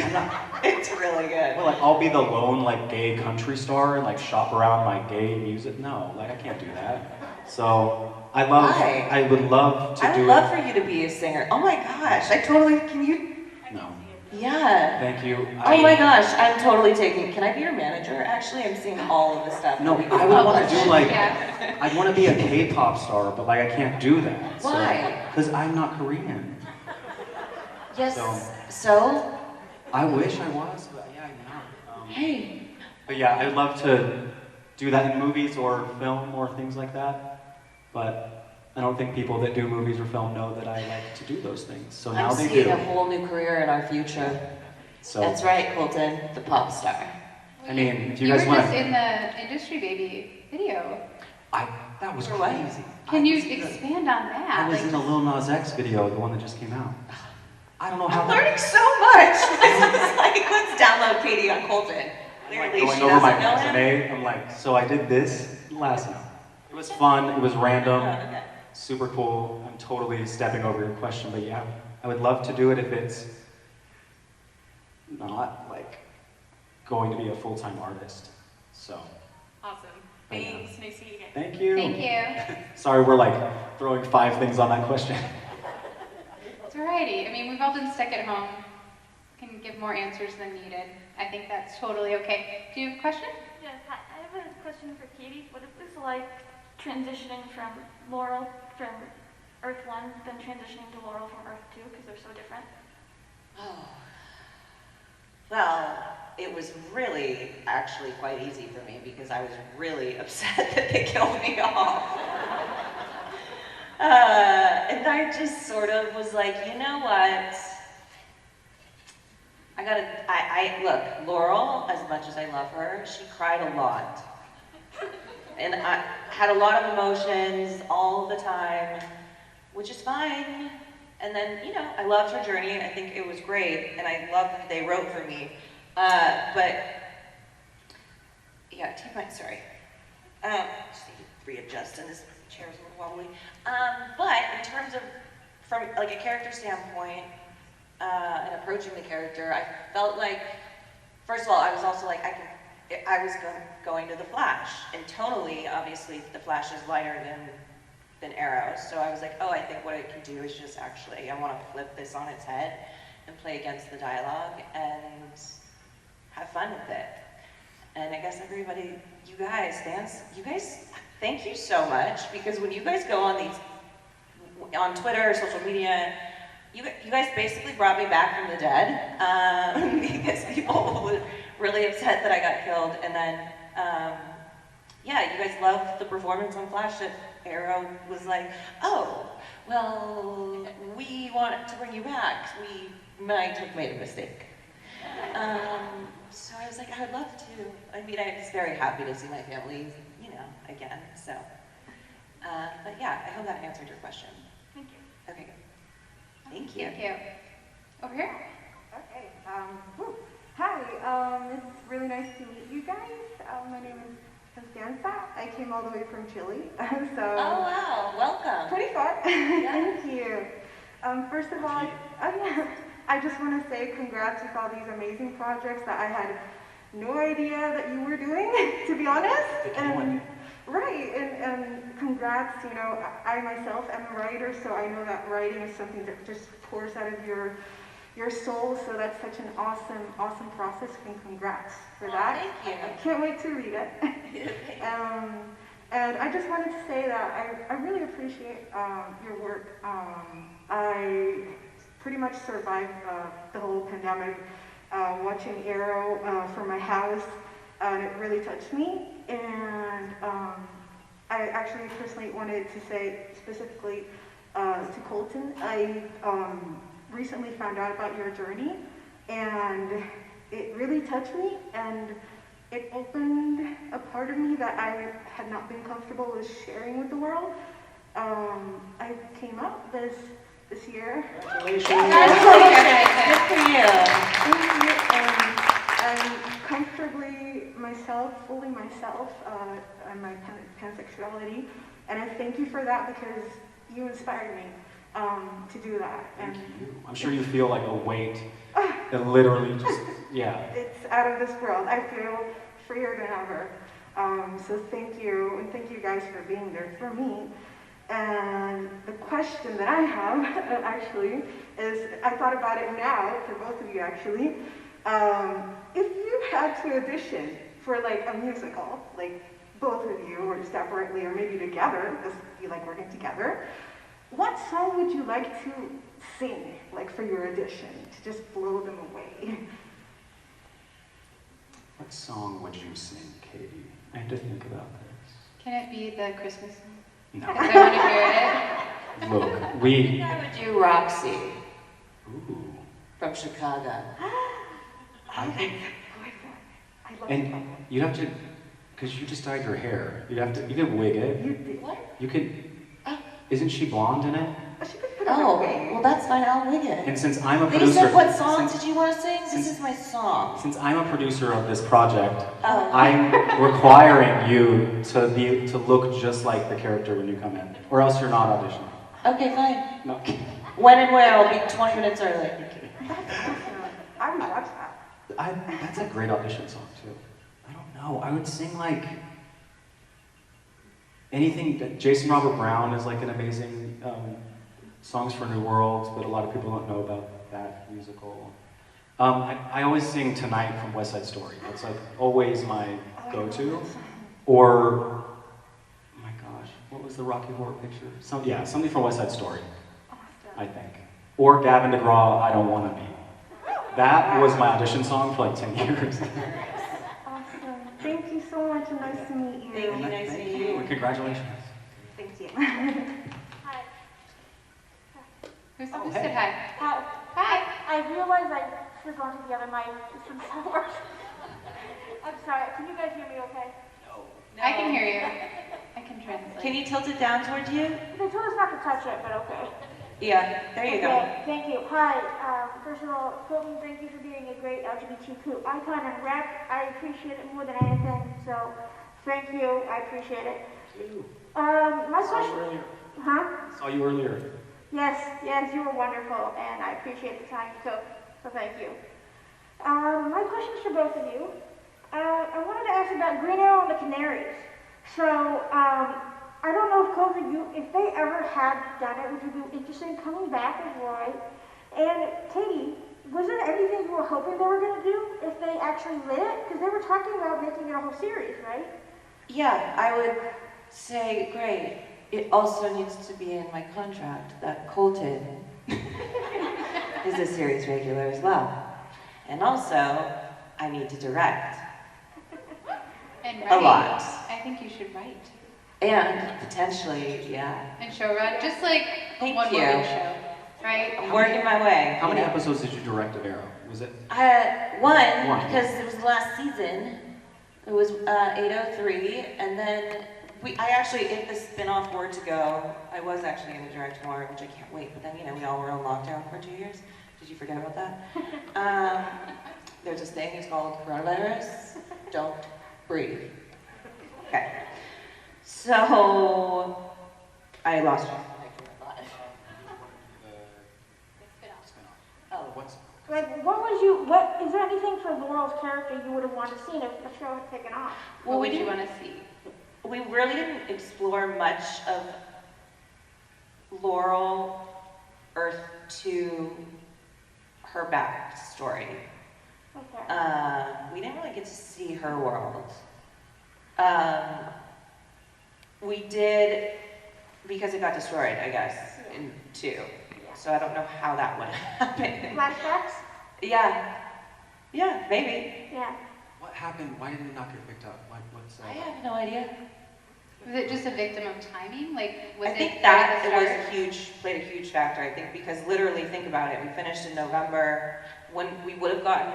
It's really good. well, like I'll be the lone like gay country star and like shop around my gay music. No, like I can't do that. So I Why? would love to I do would love it. for you to be a singer. Oh my gosh, can you? No, Yeah. thank you. Oh my gosh, I'm totally taking, can I be your manager? Actually, I'm seeing all of this stuff. No, I would want to do like I'd want to be a K-pop star, but like I can't do that. Why? Because I'm not Korean. Yes, So I wish I was, but yeah, I'm not. Hey. But yeah, I'd love to do that in movies or film or things like that. But I don't think people that do movies or film know that I like to do those things. So now I'm they seeing do. a whole new career in our future. So That's right, Colton, the pop star. I mean, if you You guys were want just to, in the Industry Baby video. that was For what? crazy. Can you expand on that? I was Like, in the Lil Nas X video, the one that just came out. I don't know how. I'm learning so much. This is like, let's download Katie on Colton. Clearly, Going she over my doesn't know him. resume, I'm like, so I did this last night. It was fun. It was random. Okay. Super cool. I'm totally stepping over your question, but yeah, I would love to do it if it's not like going to be a full-time artist. So, Awesome. Thanks. Nice to meet you again. thank you. Thank you. Sorry, we're like throwing 5 things on that question. It's variety. I mean, we've all been stuck at home. Can give more answers than needed. I think that's totally okay. Do you have a question? Yes, hi. I have a question for Katie. What it was like transitioning from Laurel from Earth 1 than transitioning to Laurel from Earth 2 because they're so different? Oh. Well, it was really actually quite easy for me because I was really upset that they killed me off. And I just sort of was like, you know what? Look, Laurel, as much as I love her, she cried a lot. And I had a lot of emotions all the time, which is fine. And then, you know, I loved her journey. I think it was great, and I love that they wrote for me. But, yeah, take my, sorry. Just need to readjust, and this chair's a little wobbly. But in terms of, from like a character standpoint, and approaching the character, I felt like, first of all, I was also like, I was going to the Flash, and tonally, obviously, the Flash is lighter than Arrow, so I was like, oh, I think what it can do is just actually, I want to flip this on its head and play against the dialogue and have fun with it. And I guess everybody, you guys, thank you so much, because when you guys go on Twitter or social media, you guys basically brought me back from the dead, because people were really upset that I got killed, and then, yeah, you guys loved the performance on Flash that Arrow was like, oh, well, we want to bring you back. We might have made a mistake. So I was like, I would love to. I mean, I was very happy to see my family, you know, again, so. But yeah, I hope that answered your question. Thank you. Okay, good. Thank you. Thank you. Over here. Okay. Hi. It's really nice to meet you guys. My name is Constanza. I came all the way from Chile, so. Oh wow! Welcome. Pretty far. Thank you. First of all, I just want to say congrats with all these amazing projects that I had no idea that you were doing, to be honest. And right, and congrats. You know, I myself am a writer, so I know that writing is something that just pours out of your soul, so that's such an awesome process, and congrats for that. Thank you. I can't wait to read it. And I just wanted to say that I really appreciate your work. I pretty much survived the whole pandemic watching Arrow from my house, and it really touched me. And I actually personally wanted to say specifically to Colton, I recently found out about your journey, and it really touched me, and it opened a part of me that I had not been comfortable with sharing with the world. I came out this year. Congratulations. Good for you. Thank you. And I'm comfortably myself, fully myself, on my pansexuality. And I thank you for that because you inspired me to do that. Thank you. I'm sure you feel like a weight that literally just, yeah. It's out of this world. I feel freer than ever. So thank you, and thank you guys for being there for me. And the question that I have, actually, is, I thought about it now, for both of you actually, if you had to audition for like a musical, like both of you, or separately, or maybe together, because you like working together, what song would you like to sing, like for your audition, to just blow them away? What song would you sing, Katie? I have to think about this. Can it be the Christmas song? No. Because I want to hear it. Look, we... I would do Roxy Ooh. from Chicago. I think... And you'd have to, because you just dyed your hair, you can wig it. You did what? You could, isn't she blonde in it? Oh, well that's fine, I'll wig it. And since I'm a They producer... said, what song did you want to sing? This is my song. Since I'm a producer of this project, Oh. I'm requiring you to look just like the character when you come in, or else you're not auditioning. Okay, fine. No. When and where? I'll be 20 minutes early. I would watch that. That's a great audition song too. I don't know. I would sing like anything. That Jason Robert Brown is like an amazing songs for New World, but a lot of people don't know about that musical. I always sing Tonight from West Side Story. That's like always my go-to. Or, oh my gosh, what was the Rocky Horror Picture? Something from West Side Story, I think. Or Gavin DeGraw, I Don't Wanna Be. That was my audition song for like 10 years. Awesome. Thank you so much, and nice to meet you. Thank you, nice to meet you. And congratulations. Thank you. Hi. Who Oh, said hey. hi? Hi. Hi. I realized I forgot to the other mic from somewhere. I'm sorry. Can you guys hear me okay? No. I can hear you. I can translate. Can you tilt it down towards you? They told us not to touch it, but okay. Yeah, there you go. Okay, thank you. Hi, first of all, Colton, thank you for being a great LGBTQ icon and rep. I appreciate it more than anything, so thank you. I appreciate it. My question... Earlier. Huh? Saw you earlier. Yes, you were wonderful, and I appreciate the time you took, so thank you. My question is for both of you. I wanted to ask about Green Arrow and the Canaries. So, I don't know if Colton, if they ever had done it, would you be interested in coming back as Roy? And Katie, was there anything you were hoping they were going to do if they actually lit it? Because they were talking about making it a whole series, right? Yeah, I would say, great. It also needs to be in my contract that Colton is a series regular as well. And also, I need to direct. And a write. lot. I think you should write. And potentially, yeah. And show run, just like Thank one you. woman show, right? I'm working my way. How many you know. episodes did you direct of Arrow? Was it? One, because it was the last season. It was 803, and then I actually, if the spin-off were to go, I was actually going to direct more, which I can't wait, but then, we all were on lockdown for 2 years. Did you forget about that? There's this thing, it's called coronavirus. Don't breathe. Okay. So, I lost track of my train of thought. Oh, what's? Like, is there anything for Laurel's character you would have wanted to see if the show had taken off? What would you want to see? We really didn't explore much of Laurel, Earth 2, her backstory. Okay. We didn't really get to see her world. We did, because it got destroyed, I guess, in 2. So I don't know how that would happen. Flashbacks? Yeah. Yeah, maybe. Yeah. What happened? Why did it not get picked up? I have no idea. Was it just a victim of timing? Like, was I think it that right at it the was start? played a huge factor, I think, because literally, think about it, we finished in November, when we would have gotten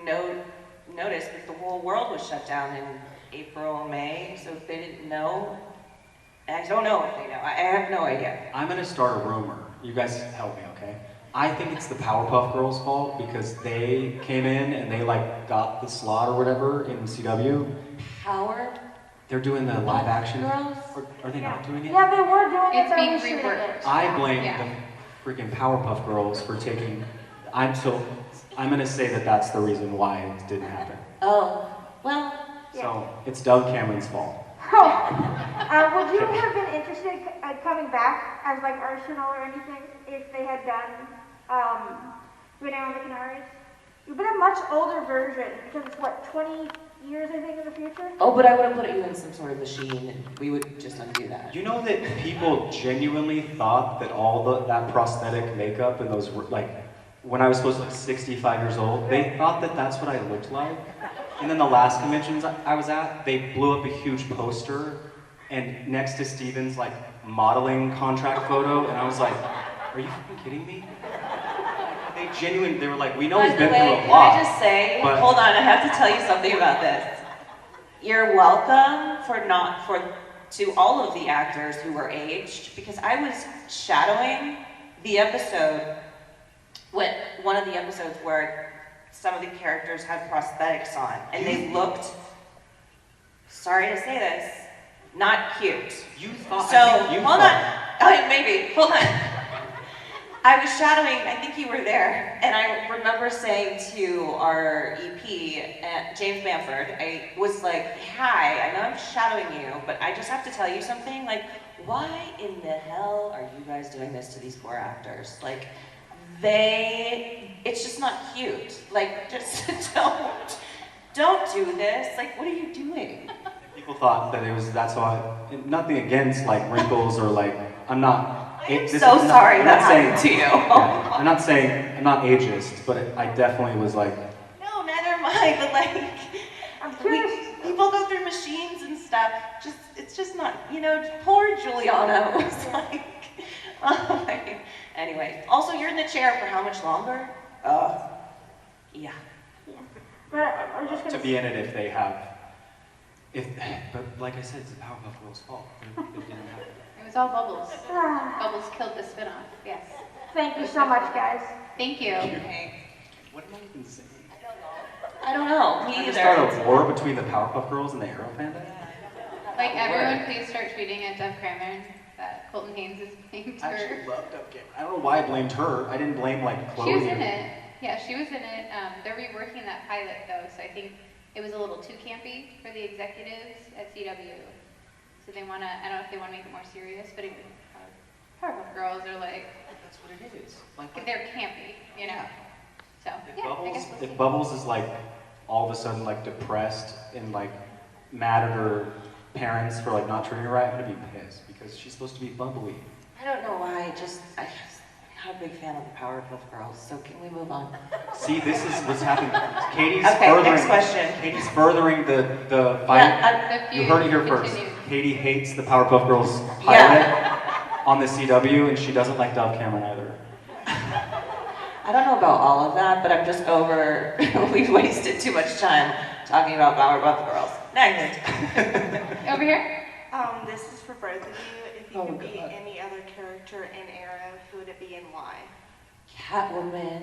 noticed that the whole world was shut down in April, May, so if they didn't know, I don't know if they know. I have no idea. I'm gonna start a rumor. You guys help me, okay? I think it's the Powerpuff Girls' fault because they came in and they like got the slot or whatever in CW. They're doing the live action. Girls? Or are they not doing it? Yeah, they were doing it. It's They're being reshooting reworked. it. I blame Yeah. the freaking Powerpuff Girls for taking. I'm gonna say that that's the reason why it didn't happen. Oh, well. So it's Doug Cameron's fault. Would you have been interested coming back as like Arsenal or anything if they had done Green Arrow and the Canaries? You've been a much older version because it's what, 20 years I think in the future? Oh, but I would have put you in some sort of machine and we would just undo that. You know that people genuinely thought that that prosthetic makeup and those like when I was supposed to look 65 years old, they thought that that's what I looked like. And then the last conventions I was at, they blew up a huge poster and next to Steven's like modeling contract photo, and I was like, are you fucking kidding me? They were like, we know he's been through a lot. Can I just say, but hold on, I have to tell you something about this. You're welcome to all of the actors who were aged, because I was shadowing the episode, one of the episodes where some of the characters had prosthetics on, and they looked, sorry to say this, not cute. You thought, so, hold on, maybe, hold on. I was shadowing, I think you were there, and I remember saying to our EP, James Bamford, I was like, hi, I know I'm shadowing you, but I just have to tell you something, like, why in the hell are you guys doing this to these poor actors? Like, it's just not cute. Like, just don't do this. Like, what are you doing? people thought that that's why, nothing against like wrinkles or like, I'm not, I'm so sorry that happened to you. Yeah, I'm not saying, I'm not ageist, but I definitely was like. No, neither am I, but like, people go through machines and stuff, it's just not, poor Juliana was like, oh my, anyway. Also, you're in the chair for how much longer? Yeah. But I'm just gonna To be in it if they have, but like I said, it's the Powerpuff Girls' fault. It didn't happen. It was all Bubbles. Bubbles killed the spinoff, yes. Thank you so much, guys. Thank you. What am I even saying? I don't know, me Trying to either. start a war between the Powerpuff Girls and the Arrow Panda? Like, everyone please start tweeting at Dove Cameron that Colton Haynes is blamed I her. actually love Dove Cameron. I don't know why I blamed her. I didn't blame like Chloe. She was in it. Yeah, she was in it. They're reworking that pilot though, so I think it was a little too campy for the executives at CW. So they want to, I don't know if they want to make it more serious, but even Powerpuff Girls are like, that's what it is. Like they're campy, you know? So, yeah, I guess we'll see. If Bubbles is like all of a sudden like depressed and like mad at her parents for like not treating her right, I'm gonna be pissed because she's supposed to be bubbly. I don't know why, I'm not a big fan of the Powerpuff Girls, so can we move on? See, this is what's happening. Katie's Okay, furthering. next question. Katie's furthering the fight. Yeah, you heard it here first. Katie hates the Powerpuff Girls pilot on the CW, and she doesn't like Dove Cameron either. I don't know about all of that, but I'm just over, we've wasted too much time talking about Powerpuff Girls. Next. Over here? This is for both of you. If you could be any other character in Arrow, who would it be and why? Catwoman.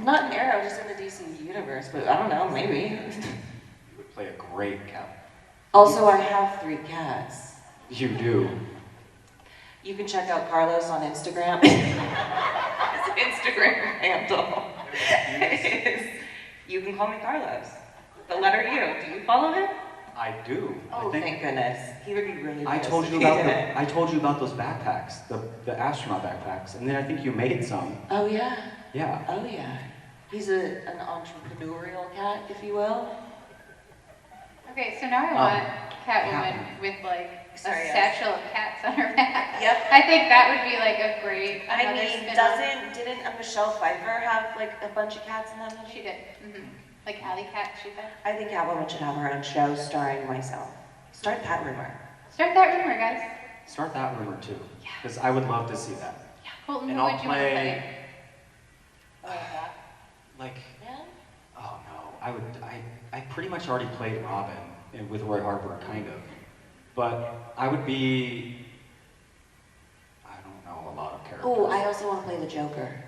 Not in Arrow, just in the DC universe, but I don't know, maybe. You would play a great cat. Also, I have 3 cats. You do. You can check out Carlos on Instagram. His Instagram handle is, you can call me Carlos. The letter U. Do you follow him? I do. Oh, thank goodness. He would be really I pissed told if you he about didn't. I told you about those backpacks, the astronaut backpacks, and then I think you made some. Oh, yeah? Yeah. Oh, yeah. He's an entrepreneurial cat, if you will. Okay, so now I want Catwoman with like a Sorry, satchel of cats on her back. Yep. I think that would be like a great. I another mean, spin-off. didn't Michelle Pfeiffer have like a bunch of cats in that movie? She did. Like Alley Cat, she said. I think Catwoman should have her own show starring myself. Start that rumor. Start that rumor, guys. Start that rumor too, because I would love to see that. Colton, And who I'll would you want to play? Like, oh no, I pretty much already played Robin with Roy Harper, kind of. But I would be, I don't know, a lot of characters. Oh, I also want to play the Joker.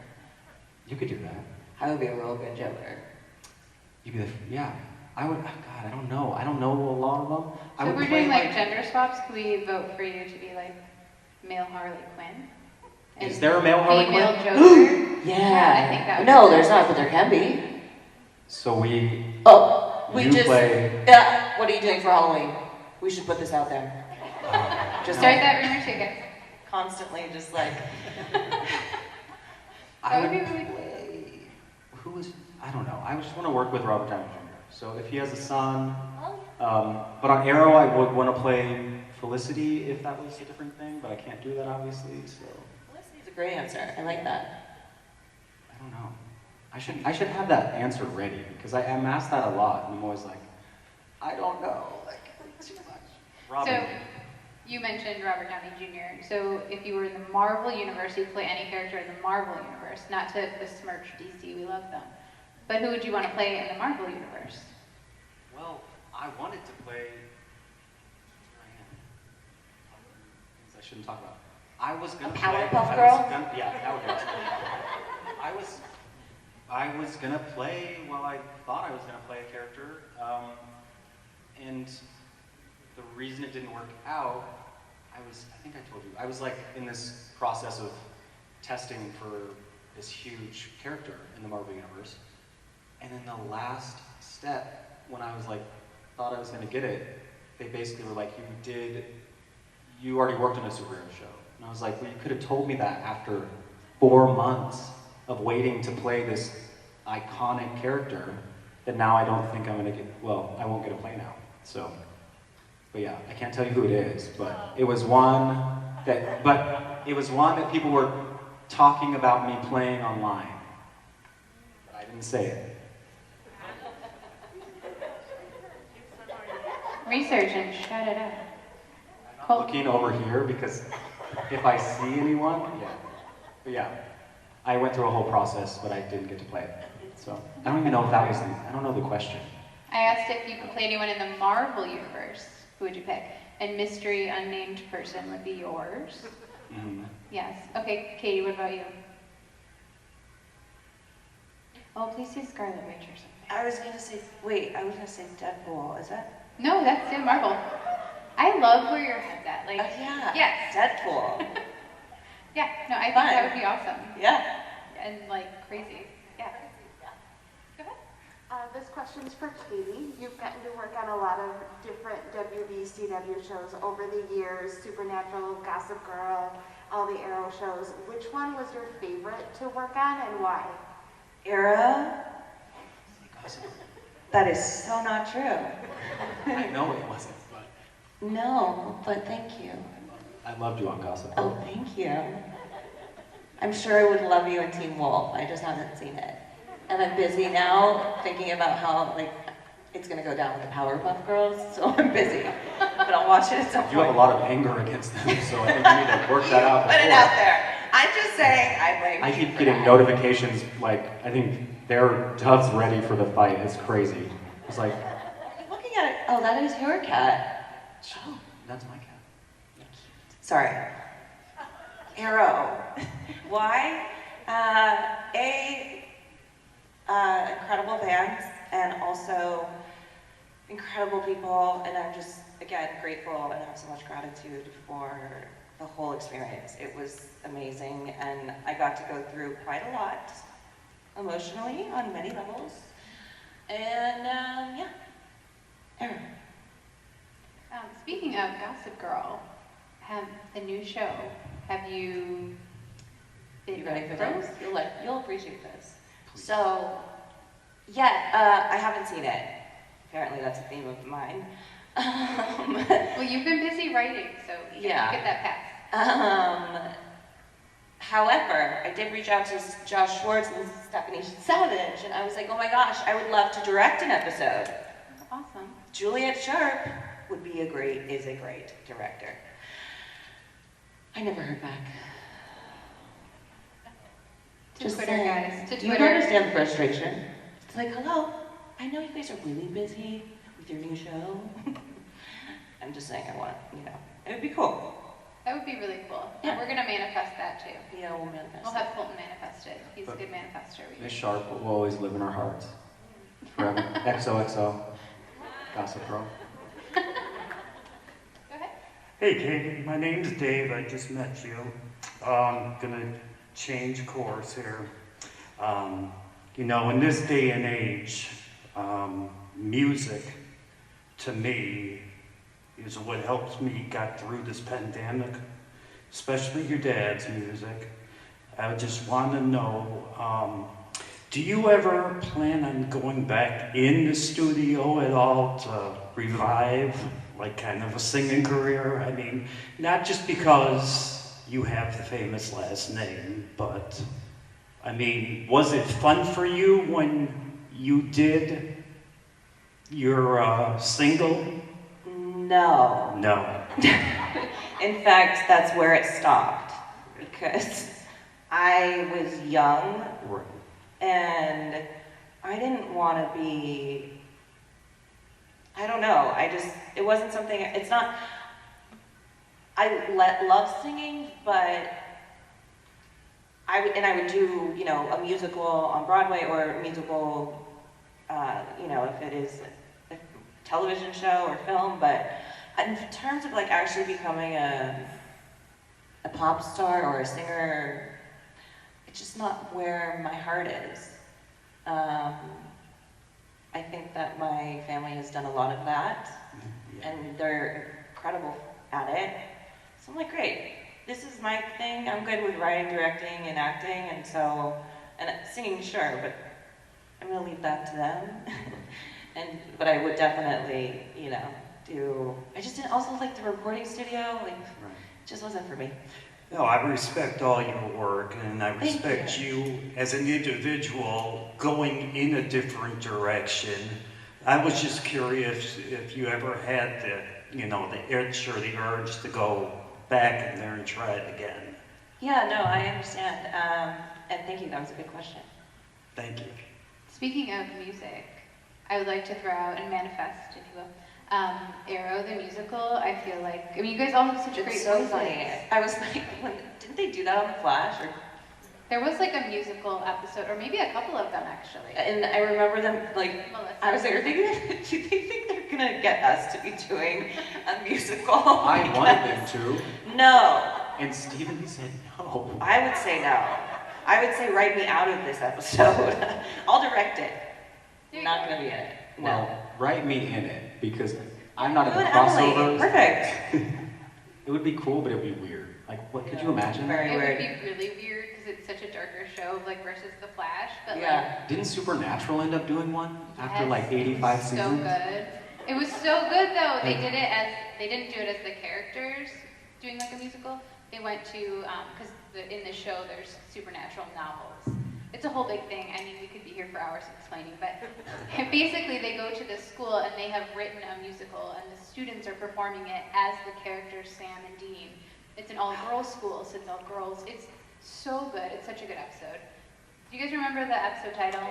You could do that. I would be a real good Joker. You'd be yeah. I would, God, I don't know. I don't know a lot of them. I So would we're play, doing like gender swaps. Could we vote for you to be like male Harley Quinn? And Is there a male Harley female Quinn? Joker? Yeah. I think that would No, be there's not, but there can be. So we. Oh, we you just. play. Yeah. What are you doing for Halloween? We should put this out there. Just Start that rumor ticket. Constantly, just like. I That would would be really cool. play. Who was? I don't know. I just want to work with Robert Downey Jr. So if he has a son, but on Arrow I would want to play Felicity if that was a different thing, but I can't do that obviously. So. Felicity's a great answer. I like that. I don't know. I should have that answer ready because I'm asked that a lot, and I'm always like, I don't know. Like too much. Robin. So you mentioned Robert Downey Jr. So if you were in the Marvel universe, you'd play any character in the Marvel universe. Not to besmirch DC, we love them. But who would you want to play in the Marvel universe? Well, I wanted to play. Things I shouldn't talk about. I was gonna play. Powerpuff Girl? Yeah, that would be awesome. I was gonna play. Well, I thought I was gonna play a character, and the reason it didn't work out, I think I told you, I was like in this process of testing for this huge character in the Marvel universe. And then the last step, when I was like, thought I was gonna get it, they basically were like, you already worked on a superhero show. And I was like, well, you could have told me that after 4 months of waiting to play this iconic character that now I don't think I'm gonna get, well, I won't get to play now. So, but yeah, I can't tell you who it is, but it was one that people were talking about me playing online. But I didn't say it. Research and shut it up. I'm not looking over here because if I see anyone, yeah. But yeah, I went through a whole process, but I didn't get to play it. So I don't even know if that was I don't know the question. I asked if you could play anyone in the Marvel universe. Who would you pick? And mystery unnamed person would be yours. Mm-hmm. Yes. Okay, Katie, what about you? Oh, please say Scarlet Witch or something. I was gonna say Deadpool. Is that? No, that's still Marvel. I love where your head's at. Like, yeah. Yes. Deadpool. Yeah. No, I think that would be awesome. Yeah. And like crazy. Yeah. Go ahead. This question's for Katie. You've gotten to work on a lot of different WB, CW shows over the years, Supernatural, Gossip Girl, all the Arrow shows. Which one was your favorite to work on and why? Arrow? That is so not true. I know it wasn't, but. No, but thank you. I loved you on Gossip Oh, Girl. thank you. I'm sure I would love you in Teen Wolf. I just haven't seen it. And I'm busy now thinking about how, like, it's gonna go down with the Powerpuff Girls, so I'm busy. But I'll watch it at some point. You have a lot of anger against them, so I think you need to work that out Put it before. out there. I'm just saying, I blame I you keep for getting that. notifications, like, I think their Dove's ready for the fight. It's crazy. It's like, Looking at it, oh, that is your cat. oh, that's my cat. Sorry. Arrow. Why? Incredible fans and also incredible people, and I'm just, again, grateful and have so much gratitude for the whole experience. It was amazing, and I got to go through quite a lot emotionally on many levels. And yeah, Arrow. Speaking of Gossip Girl, the new show, have you been You ready for those? this? You'll appreciate this. So, yeah, I haven't seen it. Apparently that's a theme of mine. Well, you've been busy writing, so you Yeah. get that pass. However, I did reach out to Josh Schwartz and Stephanie Savage, and I was like, oh my gosh, I would love to direct an episode. Awesome. Juliet Sharp is a great director. I never heard back. Just Twitter, saying. guys. To You Twitter. don't understand the frustration. It's like, hello, I know you guys are really busy with your new show. I'm just saying, I want, it would be cool. That would be really cool. And we're gonna manifest that too. Yeah, we'll manifest We'll have Colton manifest it. He's a good manifester. Miss Sharp will always live in our hearts. Forever. XOXO. Gossip Girl. Hey Katie, my name's Dave, I just met you. Gonna change course here. In this day and age, music, to me, is what helps me get through this pandemic, especially your dad's music. I just want to know, do you ever plan on going back in the studio at all to revive, like kind of a singing career? I mean, not just because you have the famous last name, but, I mean, was it fun for you when you did your single? No. No. In fact, that's where it stopped, because I was young, and I didn't want to be, I don't know, it wasn't something, it's not, I love singing, but I would do, a musical on Broadway or a musical, if it is a television show or film, but in terms of like actually becoming a pop star or a singer, it's just not where my heart is. I think that my family has done a lot of that, and they're incredible at it. So I'm like, great, this is my thing. I'm good with writing, directing, and acting, and singing, sure, but I'm gonna leave that to them. But I would definitely, I just didn't also like the recording studio, it just wasn't for me. No, I respect all your work, and I respect you as an individual going in a different direction. I was just curious if you ever had the itch or the urge to go back in there and try it again. Yeah, no, I understand. And thank you, that was a good question. Thank you. Speaking of music, I would like to throw out and manifest, if you will, Arrow the musical. I feel like, you guys all have such great It's so voices. funny. I was like, didn't they do that on The Flash? Or? There was like a musical episode, or maybe a couple of them actually. And I remember them, I was like, do they think they're gonna get us to be doing a musical? I wanted them to. No. And Steven said no. I would say no. I would say write me out of this episode. I'll direct it. I'm not gonna be in it. No. Well, write me in it, because I'm not in the You and Emily, crossovers. perfect. It would be cool, but it would be weird. Like, what could you imagine? It would be really weird because it's such a darker show, versus The Flash. But Didn't Supernatural end up doing one after Yes, like 85 so seasons? good. It was so good though. They didn't do it as the characters doing like a musical. They went to because in the show there's supernatural novels. It's a whole big thing. I mean, we could be here for hours explaining, but basically they go to this school and they have written a musical, and the students are performing it as the characters Sam and Dean. It's an all-girls school, so it's all girls. It's so good. It's such a good episode. Do you guys remember the episode title?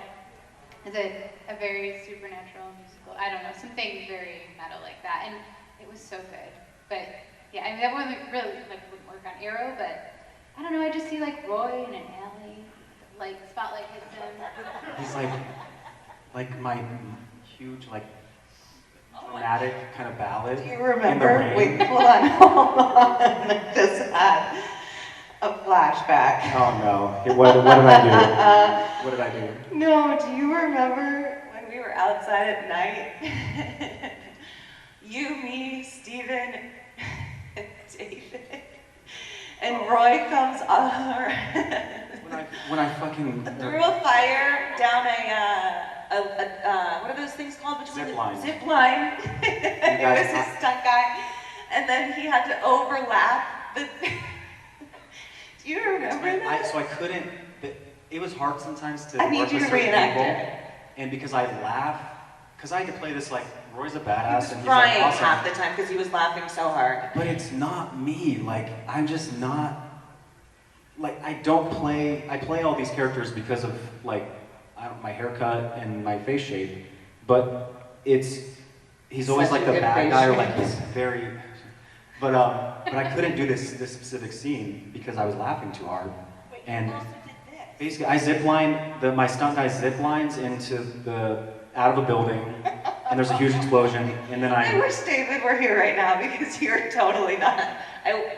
Is it a very supernatural musical? I don't know, something very metal like that, and it was so good. But yeah, I mean, that wouldn't really wouldn't work on Arrow, but I don't know. I just see Roy in an alley, spotlight hits him. He's like my huge dramatic kind of ballad. Do you In the remember? rain. Wait, hold on. I just had a flashback. Oh no! What did I do? What did I do? No, do you remember when we were outside at night? You, me, Steven, and David. And Roy comes over. When I fucking threw a fire down what are those things called between Zip line. Zip line. It was his stunt guy. And then he had to overlap the... Do you remember that? So I couldn't. It was hard sometimes to. I need work you with to certain reenact people, it. And because I laugh, because I had to play this Roy's a badass, He was and he's crying awesome. half the time because he was laughing so hard. But it's not me. I'm just not. like I play all these characters because of like my haircut and my face shape, but he's always Such like a the good bad face guy or shape. like this very, but I couldn't do this specific scene because I was laughing too hard, and basically I zipline, my stunt guy zip lines out of a building, and there's a huge explosion, and then I wish David were here right now because you're totally not.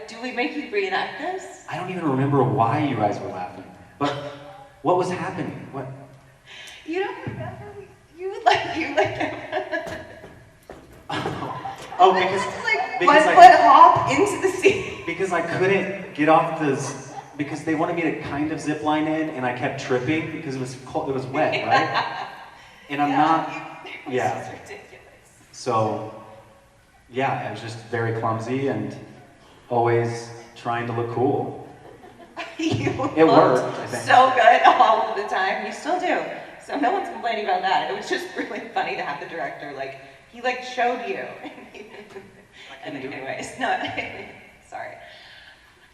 Do we make you reenact this? I don't even remember why you guys were laughing, but what was happening? What? You don't remember? You like. Oh, because Like because one foot hop into the sea. Because I couldn't get off because they wanted me to kind of zip line in, and I kept tripping because it was cold, it was wet, right? And I'm not. Yeah. So, yeah, I was just very clumsy and always trying to look cool. You It looked worked, I think. so good all of the time. You still do. So no one's complaining about that. It was just really funny to have the director he showed you. And anyways, no, sorry.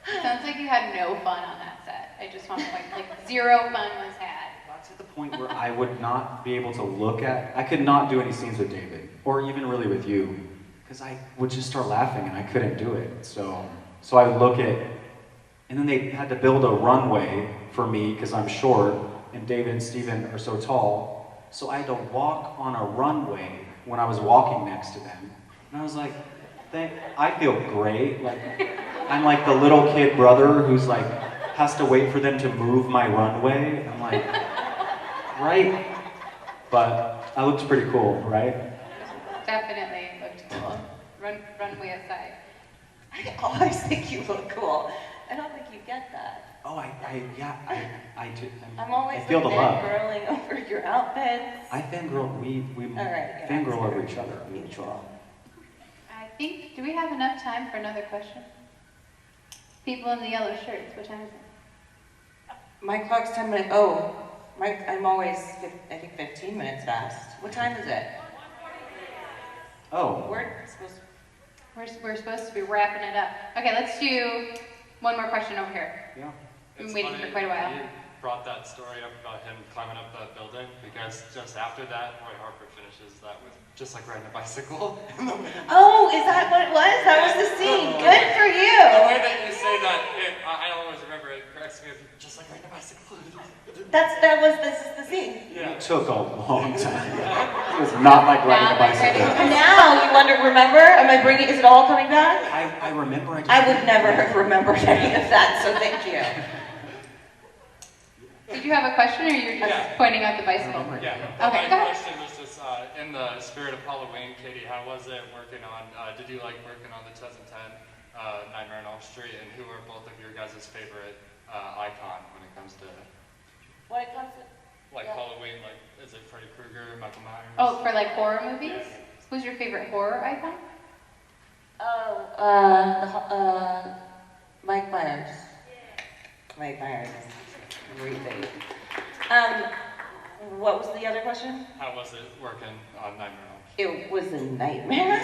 It sounds like you had no fun on that set. I just want to point, like, zero fun was had. That's at the point where I would not be able to I could not do any scenes with David, or even really with you, because I would just start laughing and I couldn't do it. So I would look at, and then they had to build a runway for me because I'm short, and David and Steven are so tall. So I had to walk on a runway when I was walking next to them. And I was like, I feel great. Like, I'm like the little kid brother who's like, has to wait for them to move my runway. I'm like, right? But I looked pretty cool, right? Definitely looked cool. Runway aside. I always think you look cool. I don't think you get that. Oh, I do. I'm always I feel the love. fangirling over your outfits. I fangirl, we All right, fangirl over each other. Mutual. I think, do we have enough time for another question? People in the yellow shirts, what time is it? My clock's 10 minutes. Oh, I'm always, I think, 15 minutes fast. What time is it? Oh. We're supposed to be wrapping it up. Okay, let's do one more question over here. Yeah. We've been waiting for quite a while. You brought that story up about him climbing up that building because just after that, Roy Harper finishes that with just like riding a bicycle. Oh, is that what it was? That was the scene. Good for you. The way that you say that, I always remember it corrects me. Just like riding a bicycle. This is the scene. It took a long time. It was not like riding a bicycle. Now you remember? Is it all coming back? I remember. I would never have remembered any of that, so thank you. Did you have a question, or you're just pointing out the bicycle? Yeah. Okay, My go ahead. question was just, in the spirit of Halloween, Katie, how was it working on, did you like working on the 2010 Nightmare on Elm Street, and who are both of your guys' favorite icon when it comes to, When it comes to like Halloween, like, is it Freddy Krueger, Michael Myers? Oh, for like horror movies? Who's your favorite horror icon? Mike Myers. Mike Myers. Really. What was the other question? How was it working on Nightmare on Elm Street? It was a nightmare.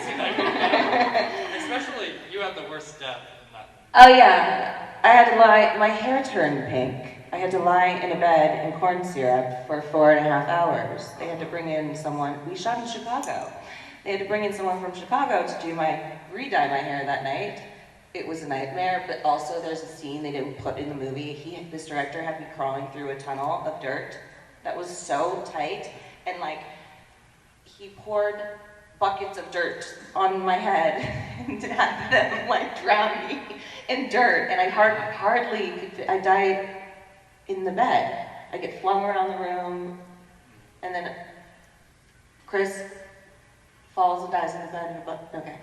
Especially, you had the worst death in that. Oh yeah, I had to lie, my hair turned pink. I had to lie in a bed in corn syrup for 4.5 hours. They had to bring in someone, we shot in Chicago. They had to bring in someone from Chicago to re-dye my hair that night. It was a nightmare, but also there's a scene they didn't put in the movie. This director had me crawling through a tunnel of dirt that was so tight, and he poured buckets of dirt on my head and had them drown me in dirt, and I died in the bed. I get flung around the room, and then Chris falls and dies in the bed. Okay.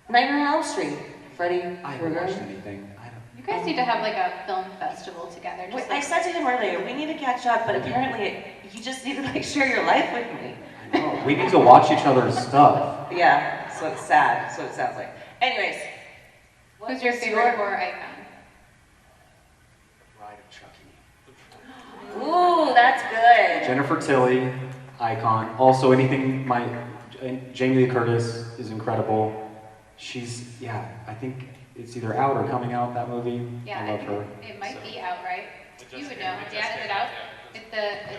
Nightmare on Elm Street. Freddy Krueger. I haven't watched anything. You guys need to have like a film festival together. Just I said to him earlier, we need to catch up, but apparently you just need to share your life with me. No, we need to watch each other's stuff. Yeah, so it's sad. That's what it sounds like. Anyways. Who's your favorite horror icon? Bride of Chucky. Ooh, that's good. Jennifer Tilly, icon. Also, Jamie Lee Curtis is incredible. I think it's either out or coming out, that movie. Yeah, I love her. It might be out, right? You would know. Yeah, is it out? It's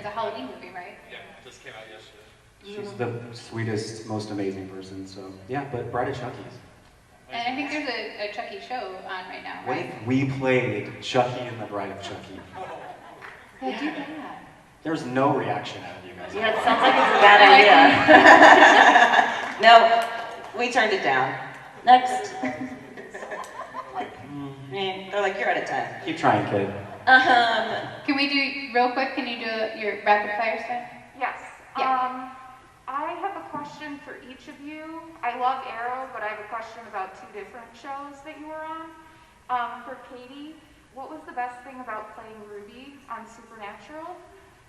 a Halloween movie, right? Yeah, it just came out yesterday. She's the sweetest, most amazing person. So yeah, but Bride of Chucky's. And I think there's a Chucky show on right now, What right? if we played Chucky and the Bride of Chucky? Yeah, do that. There's no reaction out of you guys. Yeah, it sounds like it's a bad idea. No, we turned it down. Next. They're like, you're out of time. Keep trying, kid. Can we do, real quick, can you do your rapid fire stuff? Yes. Yeah. I have a question for each of you. I love Arrow, but I have a question about two different shows that you were on. For Katie, what was the best thing about playing Ruby on Supernatural?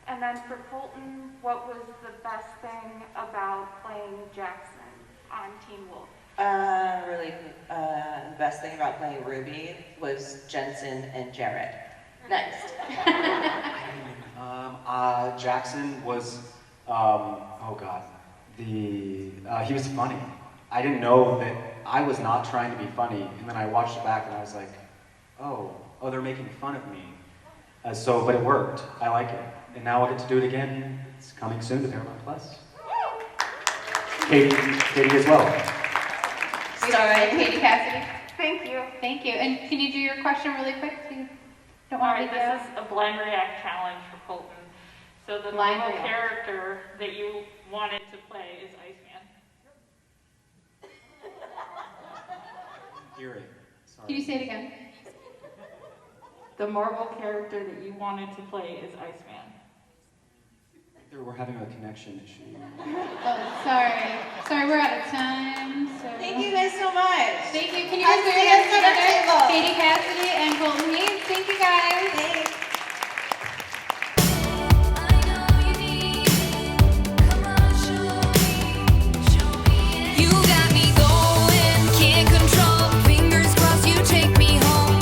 And then for Colton, what was the best thing about playing Jackson on Teen Wolf? The best thing about playing Ruby was Jensen and Jared. Next. Jackson was, oh God, he was funny. I didn't know that I was not trying to be funny, and then I watched it back and I was like, oh, they're making fun of me. But it worked. I like it. And now I get to do it again. It's coming soon to Paramount Plus. Katie as well. Sorry, Katie Cassidy. Thank you. Thank you. And can you do your question really quick? So you don't All want right, to this is a blind react challenge for Colton. So the Blind normal react. character that you wanted to play is Iceman. Hear it. Sorry. Can you say it again? The Marvel character that you wanted to play is Iceman. We're having a connection issue. Oh, sorry. Sorry, we're out of time. So. Thank you guys so much. Thank you. Can you I'll guys put see your you hands at the together? table. Katie Cassidy and Colton Hayes. Thank you guys. Thanks. You got me going, can't control. Fingers crossed you take me home.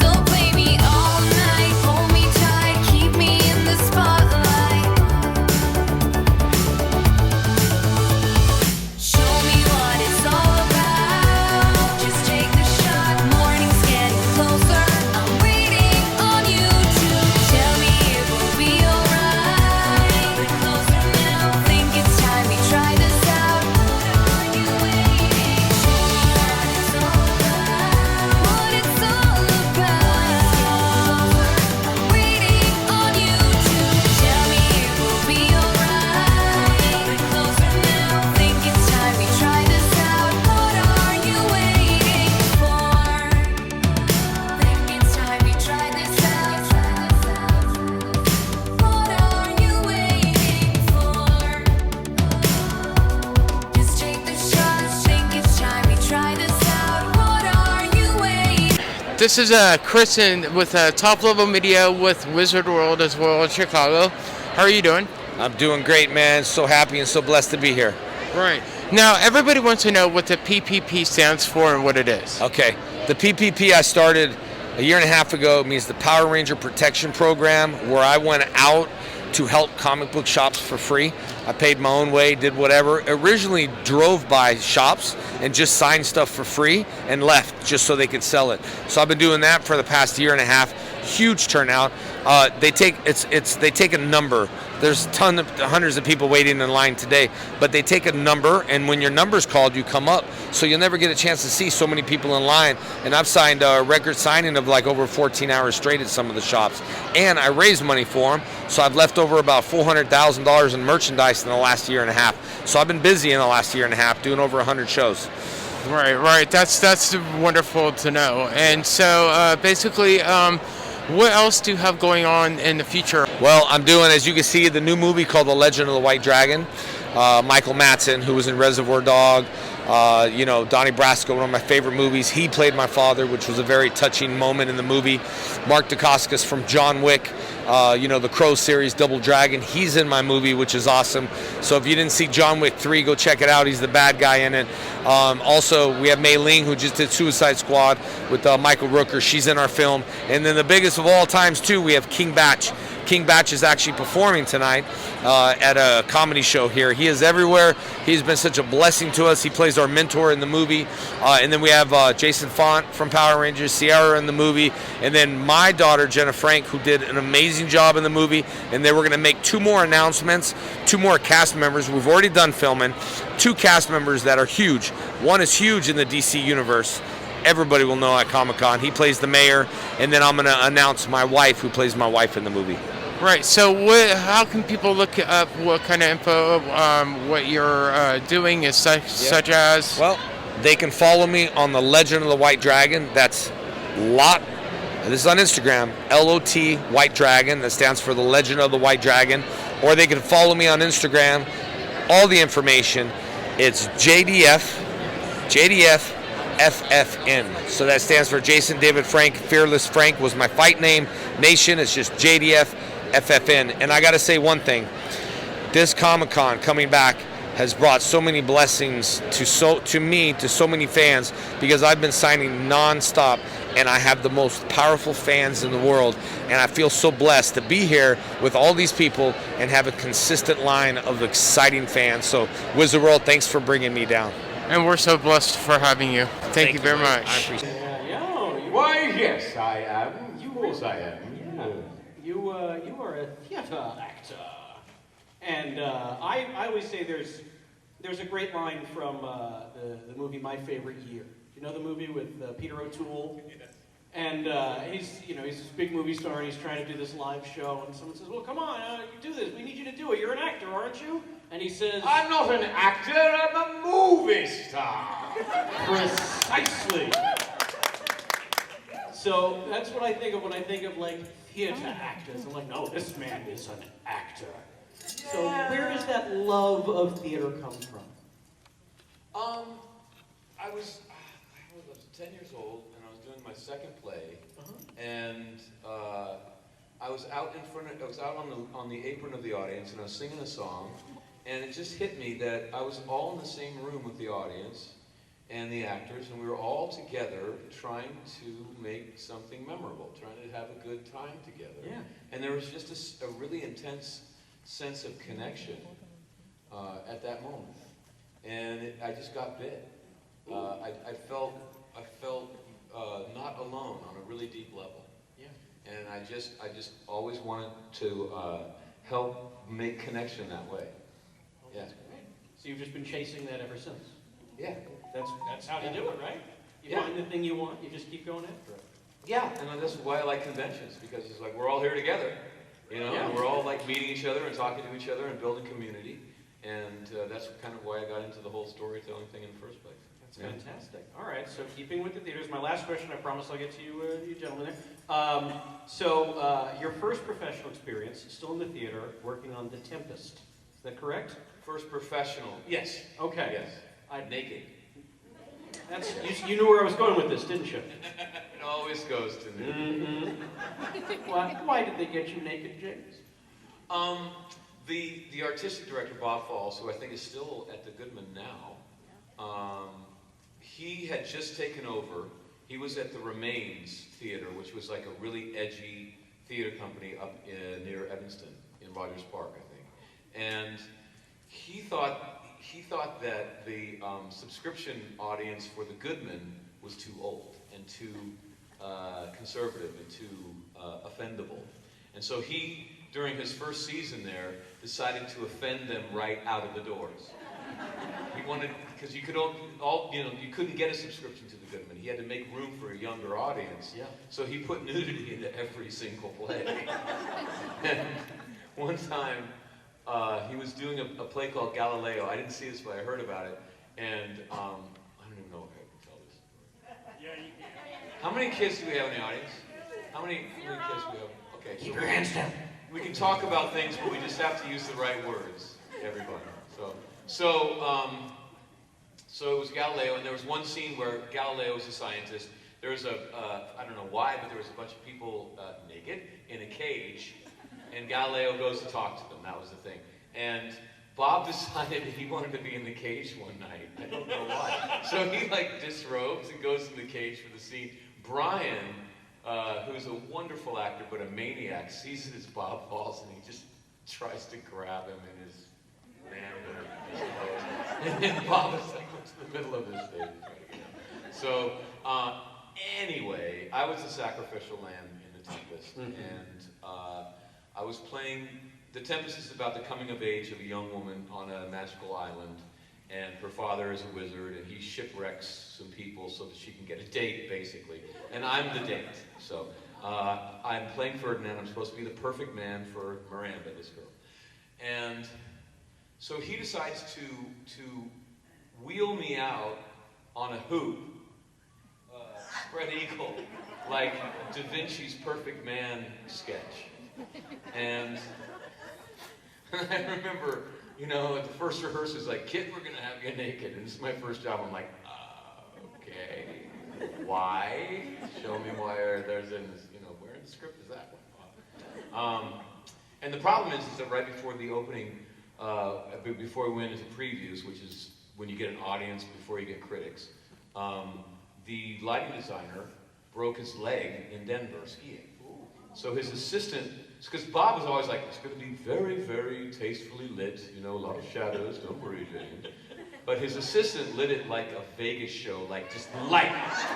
So play me all night, hold me tight, keep me in the spotlight. Show me what it's all about. Just take the shot. Morning's getting closer. I'm waiting on you to tell me it will be alright. We're closer now. Think it's time we try this out. What are you waiting for? What it's all about. I'm waiting on you to tell me it will be alright. We're closer now. Think it's time we try this out. What are you waiting for? Think it's time we try this out. What are you waiting for? Just take the shot. Think it's time we try this out. What are you waiting? This is Chris with Top Level Media with Wizard World as well in Chicago. How are you doing? I'm doing great, man. So happy and so blessed to be here. Right. Now, everybody wants to know what the PPP stands for and what it is. Okay. The PPP I started a year and a half ago means the Power Ranger Protection Program, where I went out to help comic book shops for free. I paid my own way, did whatever. Originally drove by shops and just signed stuff for free and left just so they could sell it. So I've been doing that for the past year and a half. Huge turnout. They take a number. There's hundreds of people waiting in line today, but they take a number, and when your number's called, you come up. So you'll never get a chance to see so many people in line. And I've signed a record signing of like over 14 hours straight at some of the shops. And I raised money for them, so I've left over about $400,000 in merchandise in the last year and a half. So I've been busy in the last year and a half, doing over 100 shows. Right. That's wonderful to know. And so basically, what else do you have going on in the future? Well, I'm doing, as you can see, the new movie called The Legend of the White Dragon. Michael Madsen, who was in Reservoir Dog, Donnie Brasco, one of my favorite movies. He played my father, which was a very touching moment in the movie. Mark Dacascos from John Wick, the Crow series, Double Dragon. He's in my movie, which is awesome. So if you didn't see John Wick 3, go check it out. He's the bad guy in it. Also, we have Mei Ling, who just did Suicide Squad with Michael Rooker. She's in our film. And then the biggest of all times, too, we have King Batch. King Batch is actually performing tonight at a comedy show here. He is everywhere. He's been such a blessing to us. He plays our mentor in the movie. And then we have Jason Font from Power Rangers, Sierra in the movie, and then my daughter, Jenna Frank, who did an amazing job in the movie. And then we're going to make 2 more announcements, 2 more cast members. We've already done filming. 2 cast members that are huge. One is huge in the DC universe. Everybody will know at Comic-Con. He plays the mayor, and then I'm going to announce my wife, who plays my wife in the movie. Right. So, how can people look up what kind of info, what you're doing, is such as? Well, they can follow me on the Legend of the White Dragon. That's LOT. This is on Instagram. LOT White Dragon. That stands for the Legend of the White Dragon. Or they can follow me on Instagram. All the information. It's JDF FFN. So that stands for Jason David Frank. Fearless Frank was my fight name. Nation is just JDF FFN. And I got to say one thing. This Comic-Con coming back has brought so many blessings to so many fans, because I've been signing nonstop, and I have the most powerful fans in the world, and I feel so blessed to be here with all these people and have a consistent line of exciting fans. So Wizard World, thanks for bringing me down. And we're so blessed for having you. Thank you very much. I appreciate it. Why, yes, I am. You also I am. Yeah. You are a theater actor. And I always say there's a great line from the movie My Favorite Year. You know the movie with Peter O'Toole? And he's this big movie star, and he's trying to do this live show, and someone says, well, come on, you do this, we need you to do it, you're an actor, aren't you? And he says, I'm not an actor, I'm a movie star. Precisely. So that's what I think of when I think of like theater actors. I'm like, no, this man is an actor. So where does that love of theater come from? I was 10 years old, and I was doing my second play, and I was out on the apron of the audience, and I was singing a song, and it just hit me that I was all in the same room with the audience and the actors, and we were all together trying to make something memorable, trying to have a good time together. Yeah. And there was just a really intense sense of connection at that moment, and I just got bit. I felt not alone on a really deep level. Yeah. And I just always wanted to help make connection that way. Yeah. That's great. So you've just been chasing that ever since? Yeah. That's how you do it, right? You find the thing you want, you just keep going after it. Yeah, and that's why I like conventions, because it's like we're all here together, and we're all like meeting each other and talking to each other and building community, and that's kind of why I got into the whole storytelling thing in the first place. That's fantastic. All right, so keeping with the theaters, my last question, I promise I'll get to you gentlemen there. So your first professional experience, still in the theater, working on The Tempest. Is that correct? First professional, yes. Okay. Yes. Naked. That's you knew where I was going with this, didn't you? It always goes to me. Mm-hmm. Why did they get you naked, James? The artistic director, Bob Falls, who I think is still at the Goodman now, he had just taken over. He was at the Remains Theater, which was like a really edgy theater company up near Evanston, in Rogers Park, I think. And he thought that the subscription audience for the Goodman was too old and too conservative and too offendable. And so he, during his first season there, decided to offend them right out of the doors. He wanted, because you couldn't get a subscription to the Goodman. He had to make room for a younger audience. Yeah. So he put nudity into every single play. And one time, he was doing a play called Galileo. I didn't see this, but I heard about it. And I don't even know if I can tell this. Yeah, you can. How many kids do we have in the audience? How many kids do we have? Okay, Keep your hands down. We can talk about things, but we just have to use the right words, everybody. So it was Galileo, and there was one scene where Galileo was a scientist. There was I don't know why, but there was a bunch of people naked in a cage, and Galileo goes to talk to them. That was the thing. And Bob decided he wanted to be in the cage one night. I don't know why. So he disrobes and goes in the cage for the scene. Brian who's a wonderful actor but a maniac, sees it as Bob falls and he just tries to grab him in his and then Bob is like looks in the middle of his stage. So anyway, I was the sacrificial lamb in The Tempest, and I was playing. The Tempest is about the coming of age of a young woman on a magical island, and her father is a wizard, and he shipwrecks some people so that she can get a date, basically. And I'm the date. So I'm playing Ferdinand. I'm supposed to be the perfect man for Miranda, this girl. And so he decides to wheel me out on a hoop, spread eagle, like Da Vinci's Perfect Man sketch. And I remember, you know, at the first rehearsal, it's like, kid, we're going to have you naked. And this is my first job. I'm like, okay, why? Show me why there's in this, you know, where in the script is that one? And the problem is that right before the opening, before we went into previews, which is when you get an audience before you get critics, the lighting designer broke his leg in Denver skiing. So his assistant, because Bob was always like, it's going to be very, very tastefully lit, you know, a lot of shadows, don't worry, James. But his assistant lit it like a Vegas show, like just light. Just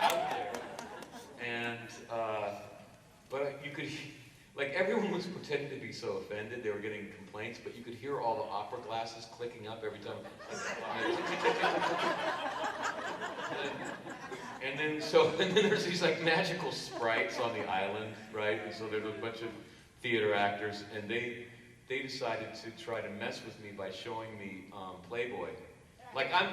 out there. And, but you could, like everyone was pretending to be so offended, they were getting complaints, but you could hear all the opera glasses clicking up every time. And then there's these like magical sprites on the island, right? And so there's a bunch of theater actors, and they decided to try to mess with me by showing me Playboy. Like I'm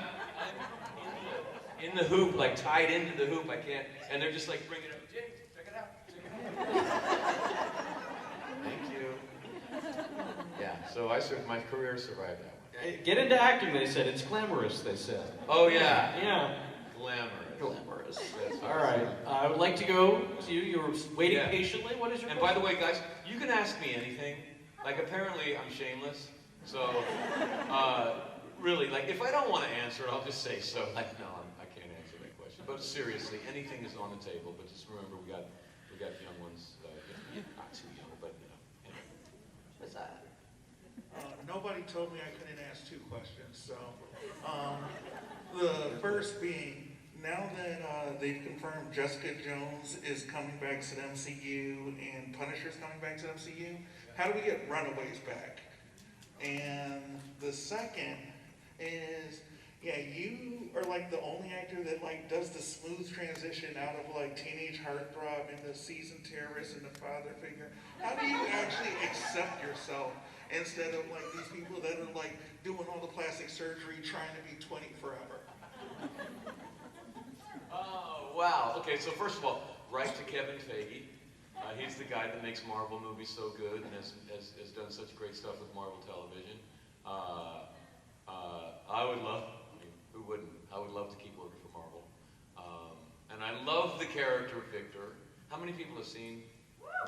in the hoop, like tied into the hoop, I can't, and they're just like, bring it up, James, check it out, check it out. Thank you. Yeah, so my career survived that one. Get into acting, they said. It's glamorous, they said. Oh yeah. Yeah. Glamorous. All right. I would like to go to you. You're waiting patiently. What is your And by the way, guys, you can ask me anything. Like, apparently I'm shameless. So, really, like, if I don't want to answer it, I'll just say so. Like, no, I can't answer that question. But seriously, anything is on the table. But just remember, we got young ones. Not too young, but, you know. Anyway. What's that? Nobody told me I couldn't ask two questions. So, the first being, now that they've confirmed Jessica Jones is coming back to the MCU and Punisher's coming back to the MCU, how do we get Runaways back? And the second is, yeah, you are like the only actor that like does the smooth transition out of like teenage heartthrob into seasoned terrorist and the father figure. How do you actually accept yourself instead of like these people that are like doing all the plastic surgery trying to be 20 forever? Oh, wow. Okay, so first of all, right to Kevin Feige. He's the guy that makes Marvel movies so good and has done such great stuff with Marvel television. I would love, I mean, who wouldn't? I would love to keep working for Marvel. And I love the character Victor. How many people have seen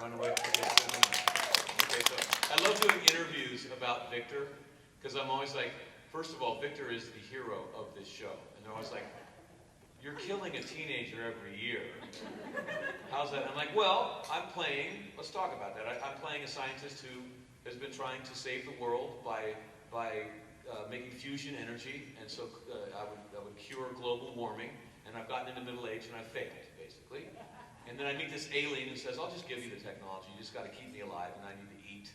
Runaway? Okay, so I love doing interviews about Victor because I'm always like, first of all, Victor is the hero of this show. And they're always like, you're killing a teenager every year. How's that? I'm like, well, let's talk about that. I'm playing a scientist who has been trying to save the world by making fusion energy, and so I would cure global warming, and I've gotten into middle age and I've failed, basically. And then I meet this alien who says, I'll just give you the technology, you just got to keep me alive, and I need to eat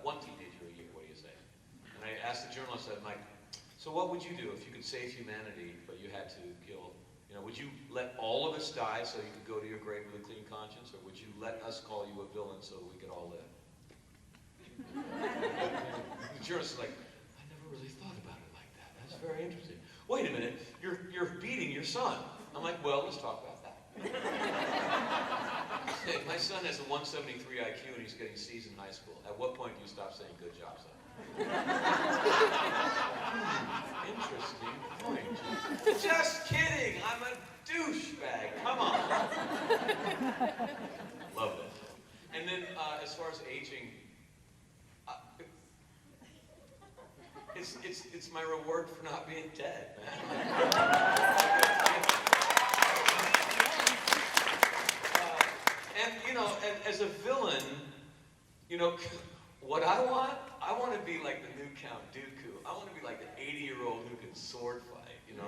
one teenager a year, what do you say? And I asked the journalist, I'm like, so what would you do if you could save humanity, but you had to kill, would you let all of us die so you could go to your grave with a clean conscience, or would you let us call you a villain so we could all live? The journalist is like, I never really thought about it like that. That's very interesting. Wait a minute, you're beating your son. I'm like, well, let's talk about that. My son has a 173 IQ and he's getting C's in high school. At what point do you stop saying good job, son? Interesting point. Just kidding, I'm a douchebag. Come on. Love it. And then as far as aging, it's my reward for not being dead, man. You know, what I want to be like the new Count Dooku. I want to be like the 80-year-old who can sword fight, you know.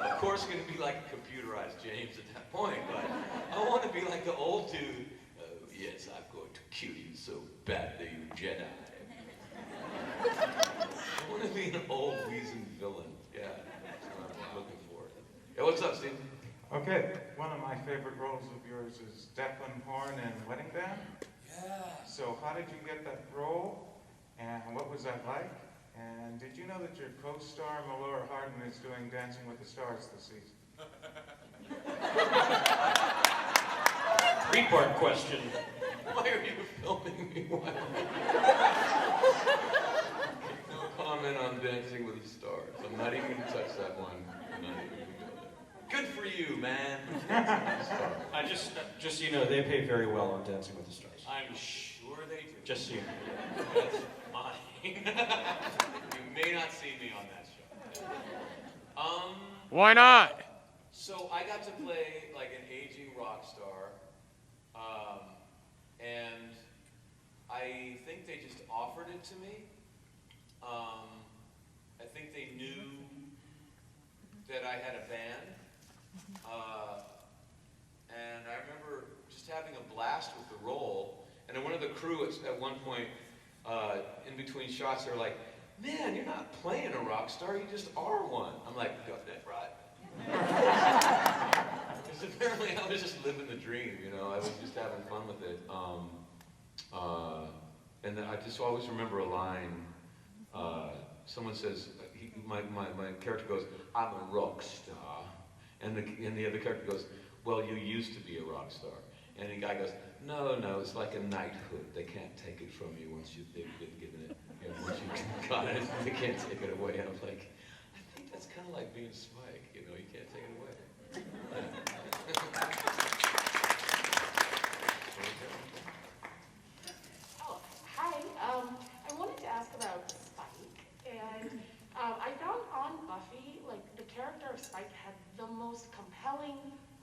And of course, going to be like a computerized James at that point, but I want to be like the old dude. Oh, yes, I'm going to kill you so badly, you Jedi. I want to be an old, weazened villain. Yeah, that's what I'm looking for. Yeah, what's up, Steve? Okay, one of my favorite roles of yours is Declan Horn in Wedding Band. Yeah. So how did you get that role, and what was that like? And did you know that your co-star Melora Hardin is doing Dancing with the Stars this season? 3-part question. Why are you filming me? No comment on Dancing with the Stars. I'm not even going to touch that one. I'm not even going to go there. Good for you, man. Dancing with the Stars. I just so you know, they pay very well on Dancing with the Stars. I'm sure they do. Just so you know. That's fine. You may not see me on that show. Why not? So I got to play like an aging rock star, and I think they just offered it to me. I think they knew that I had a band, and I remember just having a blast with the role. And then one of the crew at one point, in between shots, they're like, "Man, you're not playing a rock star, you just are one." I'm like, "Got that right." Because apparently I was just living the dream, you know. I was just having fun with it. And then I just always remember a line. Someone says, my character goes, "I'm a rock star," and the other character goes, "Well, you used to be a rock star." And the guy goes, No, it's like a knighthood. They can't take it from you once they've been given it. You know, once you got it, they can't take it away. And I was like, I think that's kind of like being Spike. You know, you can't take it away. Oh, hi. I wanted to ask about Spike, and I found on Buffy, like, the character of Spike had the most compelling,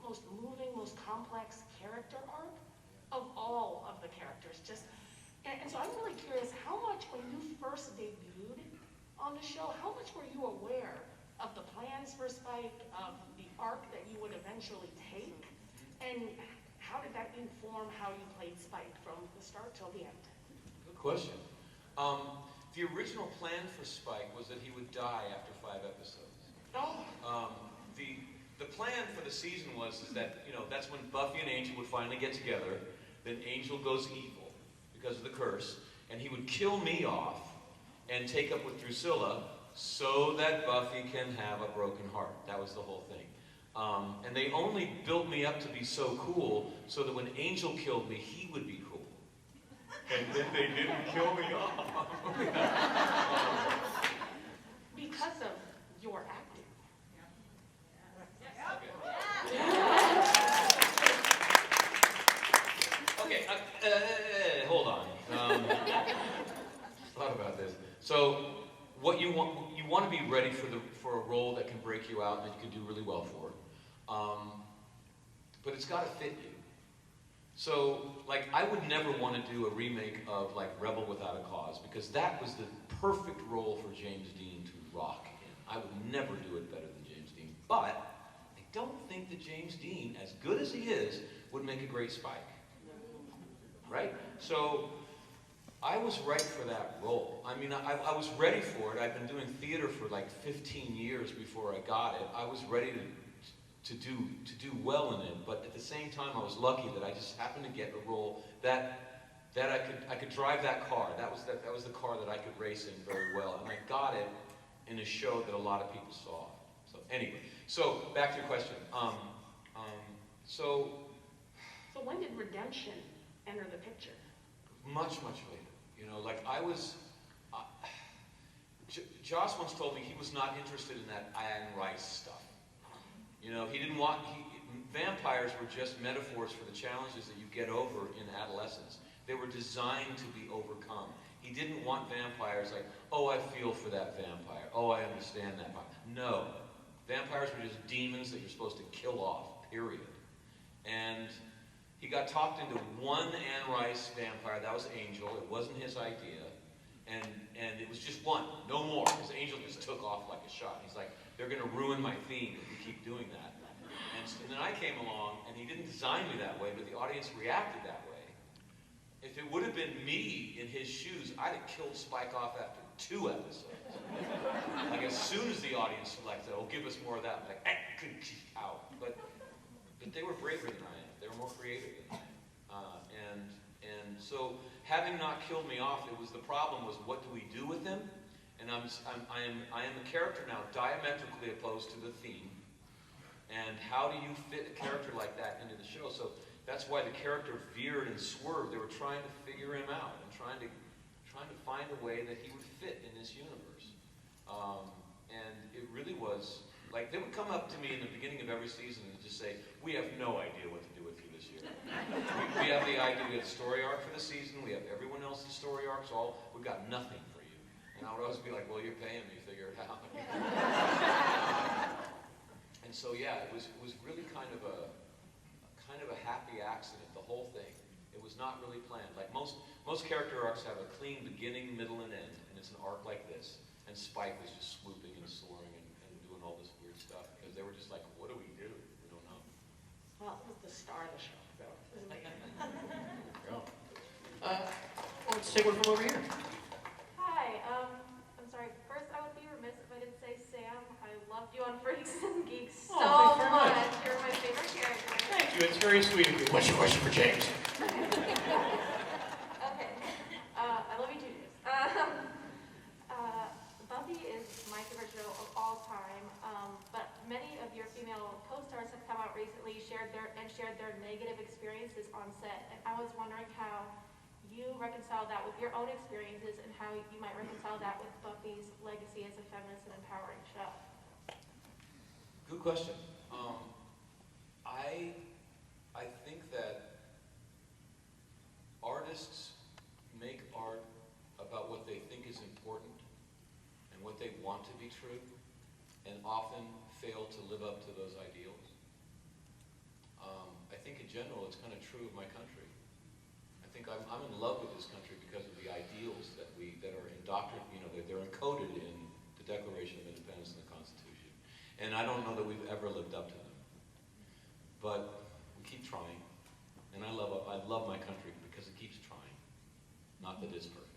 most moving, most complex character arc of all of the characters. And so I'm really curious, how much, when you first debuted on the show, how much were you aware of the plans for Spike, of the arc that you would eventually take, and how did that inform how you played Spike from the start till the end? Good question. The original plan for Spike was that he would die after 5 episodes. Oh. The plan for the season was that, you know, that's when Buffy and Angel would finally get together. Then Angel goes evil because of the curse, and he would kill me off and take up with Drusilla so that Buffy can have a broken heart. That was the whole thing. And they only built me up to be so cool so that when Angel killed me, he would be cool. And then they didn't kill me off. Because of your acting. Okay, hold on. Thought about this. So, what you want to be ready for a role that can break you out and that you can do really well for. But it's got to fit you. So, like, I would never want to do a remake of, like, Rebel Without a Cause, because that was the perfect role for James Dean to rock in. I would never do it better than James Dean. But I don't think that James Dean, as good as he is, would make a great Spike. Right? So, I was right for that role. I mean, I was ready for it. I've been doing theater for like 15 years before I got it. I was ready to do well in it, but at the same time, I was lucky that I just happened to get a role that I could drive that car. That was the car that I could race in very well, and I got it in a show that a lot of people saw. So anyway, so back to your question. So when did redemption enter the picture? Much later. You know, like I was. Joss once told me he was not interested in that Anne Rice stuff. You know, he didn't want. Vampires were just metaphors for the challenges that you get over in adolescence. They were designed to be overcome. He didn't want vampires like, oh, I feel for that vampire. Oh, I understand that vampire. No. Vampires were just demons that you're supposed to kill off, period. And He got talked into one Anne Rice vampire. That was Angel. It wasn't his idea. And it was just one, no more. Because Angel just took off like a shot. He's like, they're going to ruin my theme if we keep doing that. And then I came along, and he didn't design me that way, but the audience reacted that way. If it would have been me in his shoes, I'd have killed Spike off after 2 episodes. Like as soon as the audience selected, oh, give us more of that. I'm like, out. But they were braver than I am. They were more creative than I am. And so having not killed me off, the problem was what do we do with him? And I am a character now diametrically opposed to the theme. And how do you fit a character like that into the show? So that's why the character veered and swerved. They were trying to figure him out and trying to find a way that he would fit in this universe. And it really was, like, they would come up to me in the beginning of every season and just say, we have no idea what to do with you this year. we have the idea, we have the story arc for the season, we have everyone else's story arcs, we've got nothing for you. And I would always be like, well, you're paying me, figure it out. And so yeah, it was really kind of a happy accident, the whole thing. It was not really planned. Like most character arcs have a clean beginning, middle, and end, and it's an arc like this. And Spike was just swooping and soaring and doing all this weird stuff because they were just like, what do? We don't know. Well, it was the star of the show, so. Let's take one from over here. Hi, I'm sorry. First, I would be remiss if I didn't say, Sam, I loved you on Freaks and Geeks so thanks very much. much. You're my favorite character. Thank you, it's very sweet of you. What's your question for James? Okay, I love you too, James. Buffy is my favorite show of all time, but many of your female co-stars have come out recently, shared their negative experiences on set, and I was wondering how you reconcile that with your own experiences and how you might reconcile that with Buffy's legacy as a feminist and empowering show. Good question. I think that artists make art about what they think is important and what they want to be true, and often fail to live up to those ideals. I think in general it's kind of true of my country. I think I'm in love with this country because of the ideals that are indoctrinated, they're encoded in the Declaration of Independence and the Constitution. And I don't know that we've ever lived up to them. But we keep trying. And I love my country because it keeps trying. Not that it's perfect.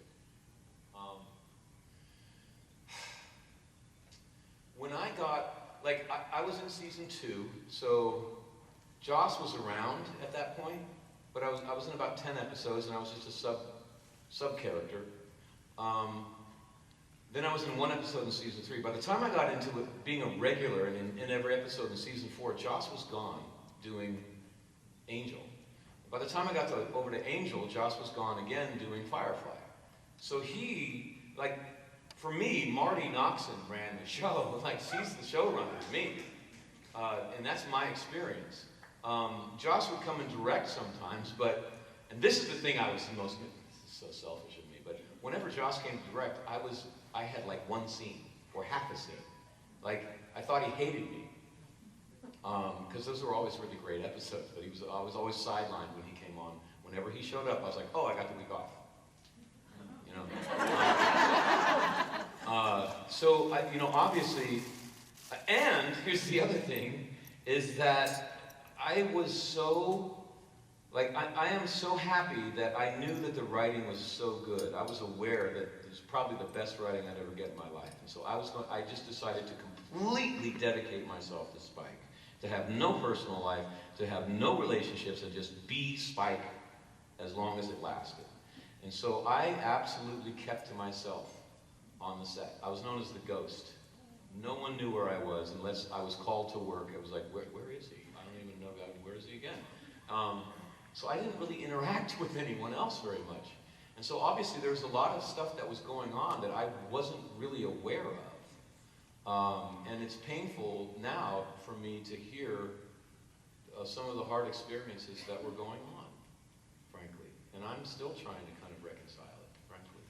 When I got, I was in season 2, so Joss was around at that point, but I was in about 10 episodes, and I was just a sub character. Then I was in 1 episode in season 3. By the time I got into it, being a regular in every episode in season 4, Joss was gone doing Angel. By the time I got over to Angel, Joss was gone again doing Firefly. So for me, Marty Noxon ran the show. She's the showrunner to me. And that's my experience. Joss would come and direct sometimes, and this is the thing I was the most, this is so selfish of me, but whenever Joss came to direct, I had 1 scene, or half a scene. I thought he hated me. Because those were always really great episodes, but I was always sidelined when he came on. Whenever he showed up, I was like, oh, I got the week off. Obviously, and here's the other thing, is that I was so, I am so happy that I knew that the writing was so good. I was aware that it was probably the best writing I'd ever get in my life. And so I just decided to completely dedicate myself to Spike. To have no personal life, to have no relationships, and just be Spike as long as it lasted. And so I absolutely kept to myself on the set. I was known as the ghost. No one knew where I was unless I was called to work. It was like, where is he? I don't even know, where is he again? So I didn't really interact with anyone else very much. And so obviously there was a lot of stuff that was going on that I wasn't really aware of. And it's painful now for me to hear some of the hard experiences that were going on, frankly. And I'm still trying to kind of reconcile it, frankly.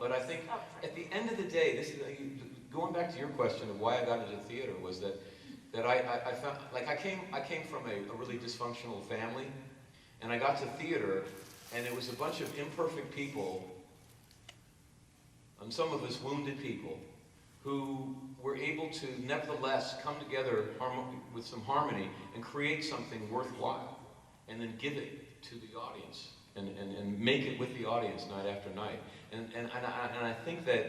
But I think at the end of the day, this is, going back to your question of why I got into theater, was that that I found, like I came from a really dysfunctional family, and I got to theater, and it was a bunch of imperfect people, and some of us wounded people, who were able to nevertheless come together with some harmony and create something worthwhile, and then give it to the audience, and make it with the audience night after night. And I think that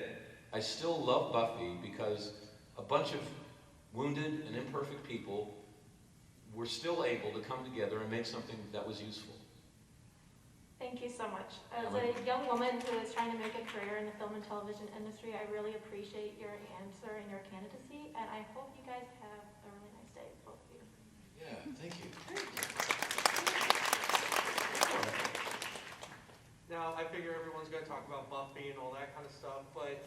I still love Buffy because a bunch of wounded and imperfect people were still able to come together and make something that was useful. Thank you so much. As a young woman who is trying to make a career in the film and television industry, I really appreciate your answer and your candidacy, and I hope you guys have a really nice day, both of you. Yeah, thank you. Now, I figure everyone's going to talk about Buffy and all that kind of stuff, but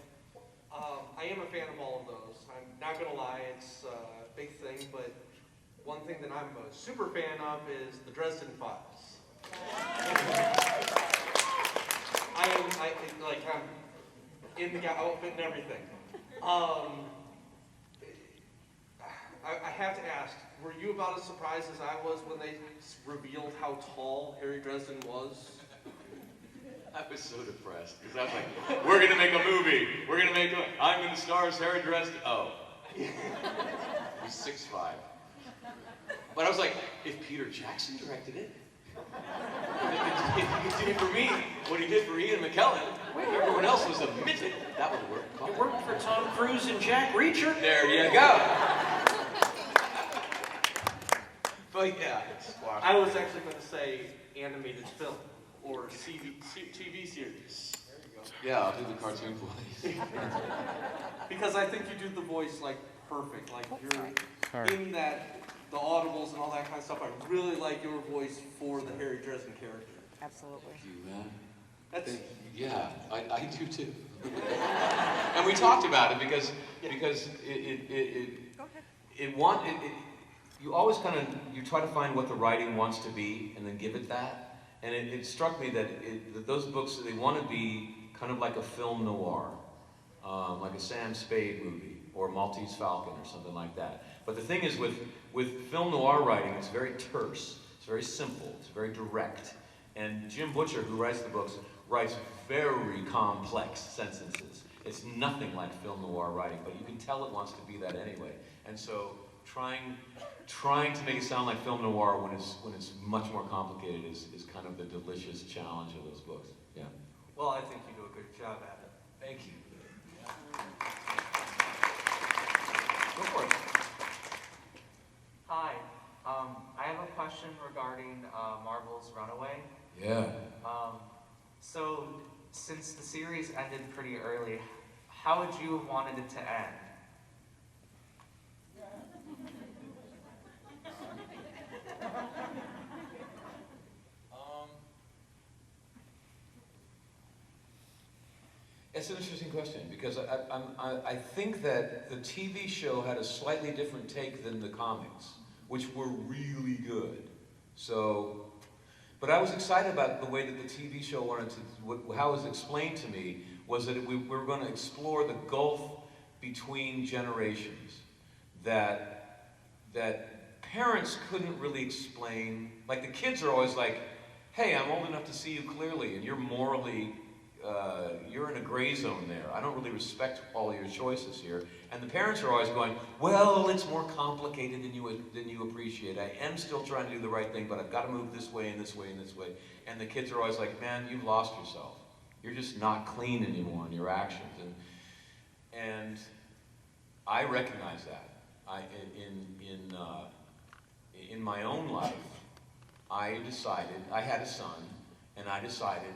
I am a fan of all of those. I'm not going to lie, it's a big thing, but one thing that I'm a super fan of is the Dresden Files. I'm in the outfit and everything. I have to ask, were you about as surprised as I was when they revealed how tall Harry Dresden was? I was so depressed, because I was like, we're going to make a movie. We're going to make I'm going to star as Harry Dresden. Oh. He's 6'5". But I was like, if Peter Jackson directed it, if he did for me what he did for Ian McKellen, everyone else was a midget, that would work. It worked for Tom Cruise and Jack Reacher. There you go. But yeah, it's I was actually going to say animated film or TV series. There you go. Yeah, I'll do the cartoon voice. Because I think you do the voice like perfect. Like you're in that, the audibles and all that kind of stuff. I really like your voice for the Harry Dresden character. Absolutely. Thank you, man. Yeah, I do too. And we talked about it because you always you try to find what the writing wants to be and then give it that. And it struck me that those books, they want to be kind of like a film noir, like a Sam Spade movie or Maltese Falcon or something like that. But the thing is, with film noir writing, it's very terse, it's very simple, it's very direct. And Jim Butcher, who writes the books, writes very complex sentences. It's nothing like film noir writing, but you can tell it wants to be that anyway. And so trying to make it sound like film noir when it's much more complicated is kind of the delicious challenge of those books. Yeah. Well, I think you do a good job at it. Thank you. Go for it. Hi. I have a question regarding Marvel's Runaway. Yeah. So, since the series ended pretty early, how would you have wanted it to end? It's an interesting question because I think that the TV show had a slightly different take than the comics, which were really good. So, but I was excited about the way that the TV show wanted to, how it was explained to me was that we were going to explore the gulf between generations that parents couldn't really explain. Like the kids are always like, hey, I'm old enough to see you clearly and you're morally, you're in a gray zone there. I don't really respect all your choices here. And the parents are always going, well, it's more complicated than you appreciate. I am still trying to do the right thing, but I've got to move this way and this way and this way. And the kids are always like, man, you've lost yourself. You're just not clean anymore in your actions. And I recognize that. In my own life, I had a son, and I decided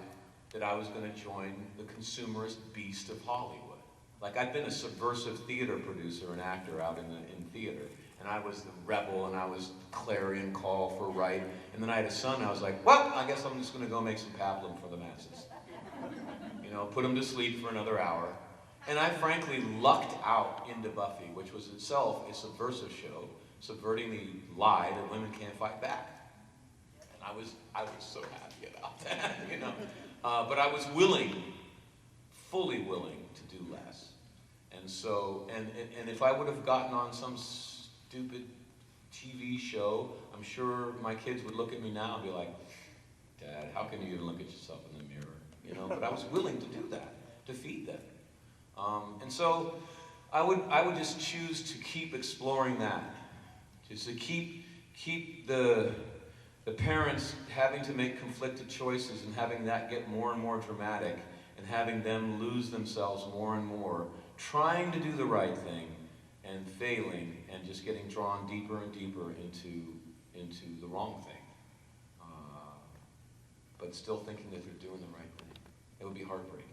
that I was going to join the consumerist beast of Hollywood. Like, I'd been a subversive theater producer and actor out in theater, and I was the rebel, and I was clarion call for right, and then I had a son, and I was like, well, I guess I'm just going to go make some pablum for the masses. You know, put them to sleep for another hour. And I frankly lucked out into Buffy, which was itself a subversive show, subverting the lie that women can't fight back. And I was so happy about that, you know. But I was fully willing to do less. And so, and if I would have gotten on some stupid TV show, I'm sure my kids would look at me now and be like, Dad, how can you even look at yourself in the mirror? You know, but I was willing to do that, to feed them. And so I would just choose to keep exploring that, just to keep the parents having to make conflicted choices and having that get more and more dramatic and having them lose themselves more and more, trying to do the right thing and failing and just getting drawn deeper and deeper into the wrong thing. But still thinking that they're doing the right thing. It would be heartbreaking.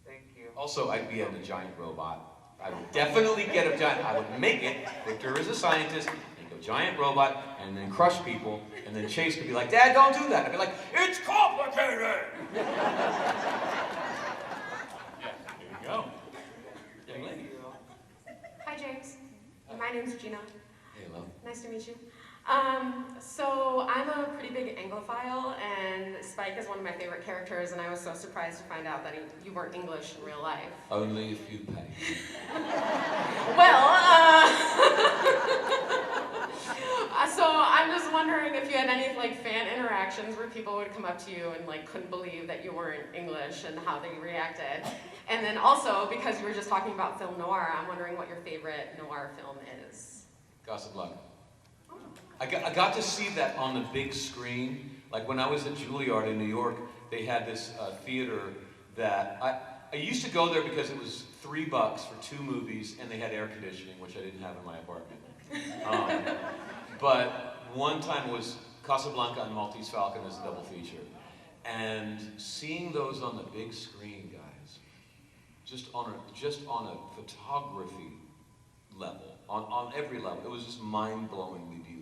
Thank you. Also, I'd be a giant robot. I would definitely get a giant, I would make it, Victor is a scientist, make a giant robot, and then crush people, and then Chase could be like, Dad, don't do that. I'd be like, it's complicated! Here we go. Young lady. Hi, James. My name's Gina. Hey, love. Nice to meet you. So I'm a pretty big Anglophile, and Spike is one of my favorite characters, and I was so surprised to find out that you weren't English in real life. Only if you pay. Well, so I'm just wondering if you had any like fan interactions where people would come up to you and like couldn't believe that you weren't English and how they reacted. And then also, because you were just talking about film noir, I'm wondering what your favorite noir film is. Casablanca. I got to see that on the big screen. Like when I was at Juilliard in New York, they had this theater that I used to go there because it was $3 for 2 movies and they had air conditioning, which I didn't have in my apartment. But one time was Casablanca and Maltese Falcon as a double feature. And seeing those on the big screen, guys, just on a photography level, on every level, it was just mind-blowingly beautiful.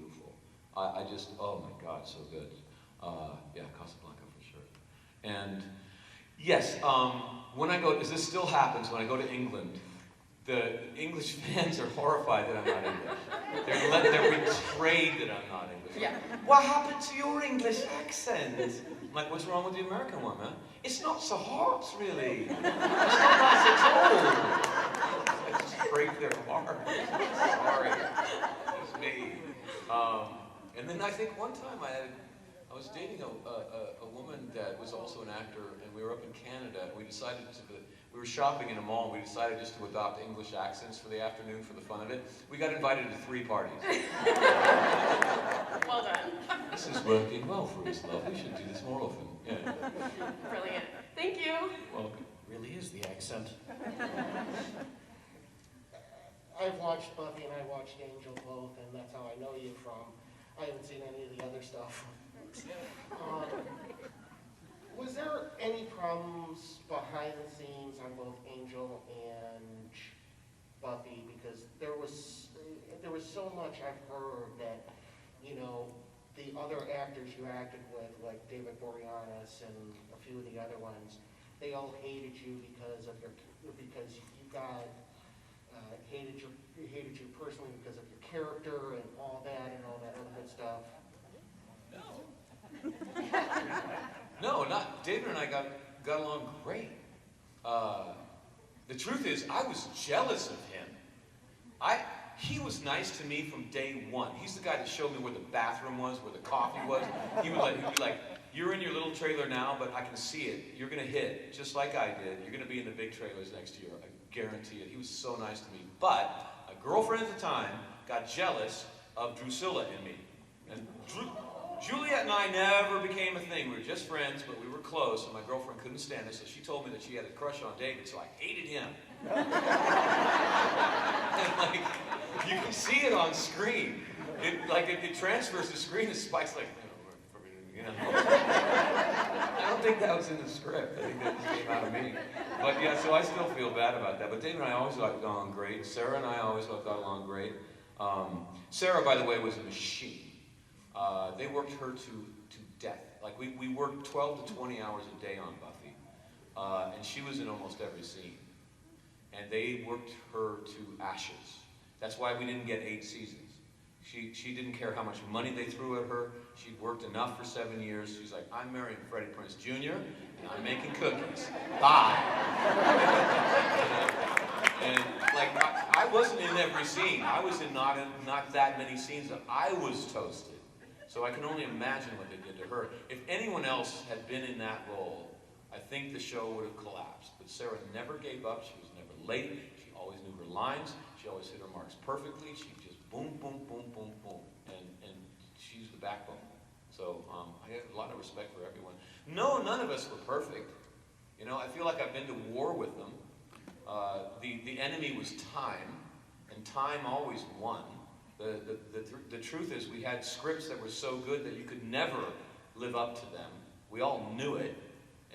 I just, oh my God, so good. Yeah, Casablanca for sure. And yes, when I go, this still happens when I go to England, the English fans are horrified that I'm not English. They're betrayed that I'm not English. Yeah. What happened to your English accent? I'm like, what's wrong with the American one, man? It's not so hot, really. It's not nice at all. I just break their heart. Sorry. It's me. And then I think one time I was dating a woman that was also an actor, and we were up in Canada, and we were shopping in a mall, and we decided just to adopt English accents for the afternoon for the fun of it. We got invited to 3 parties. Well done. This is working well for us, love. We should do this more often. Yeah. Brilliant. Thank you. Welcome. Really is the accent. I've watched Buffy and I watched Angel both, and that's how I know you from. I haven't seen any of the other stuff. Was there any problems behind the scenes on both Angel and Buffy? Because there was so much I've heard that, you know, the other actors you acted with, like David Boreanaz and a few of the other ones, they all hated you because you got hated you personally because of your character and all that other good stuff. No, not David and I got along great. The truth is, I was jealous of him. He was nice to me from day one. He's the guy that showed me where the bathroom was, where the coffee was. He'd be like, you're in your little trailer now, but I can see it. You're gonna hit, just like I did. You're gonna be in the big trailers next year. I guarantee it. He was so nice to me. But a girlfriend at the time got jealous of Drusilla and me. And Juliet and I never became a thing. We were just friends, but we were close, and my girlfriend couldn't stand it, so she told me that she had a crush on David, so I hated him. And like, you can see it on screen. It transfers to screen, and Spike's like, you know. I don't think that was in the script. I think that just came out of me. But yeah, so I still feel bad about that. But David and I always got along great. Sarah and I always got along great. Sarah, by the way, was a machine. They worked her to death. Like, we worked 12 to 20 hours a day on Buffy. And she was in almost every scene. And they worked her to ashes. That's why we didn't get 8 seasons. She didn't care how much money they threw at her. She'd worked enough for 7 years. She's like, I'm marrying Freddie Prinze Jr., and I'm making cookies. Bye. And like, I wasn't in every scene. I was in not that many scenes that I was toasted. So I can only imagine what they did to her. If anyone else had been in that role, I think the show would have collapsed. But Sarah never gave up. She was never late. She always knew her lines. She always hit her marks perfectly. She just boom, boom, boom, boom, boom. And she's the backbone. So I have a lot of respect for everyone. No, none of us were perfect. You know, I feel like I've been to war with them. The enemy was time, and time always won. The truth is we had scripts that were so good that you could never live up to them. We all knew it,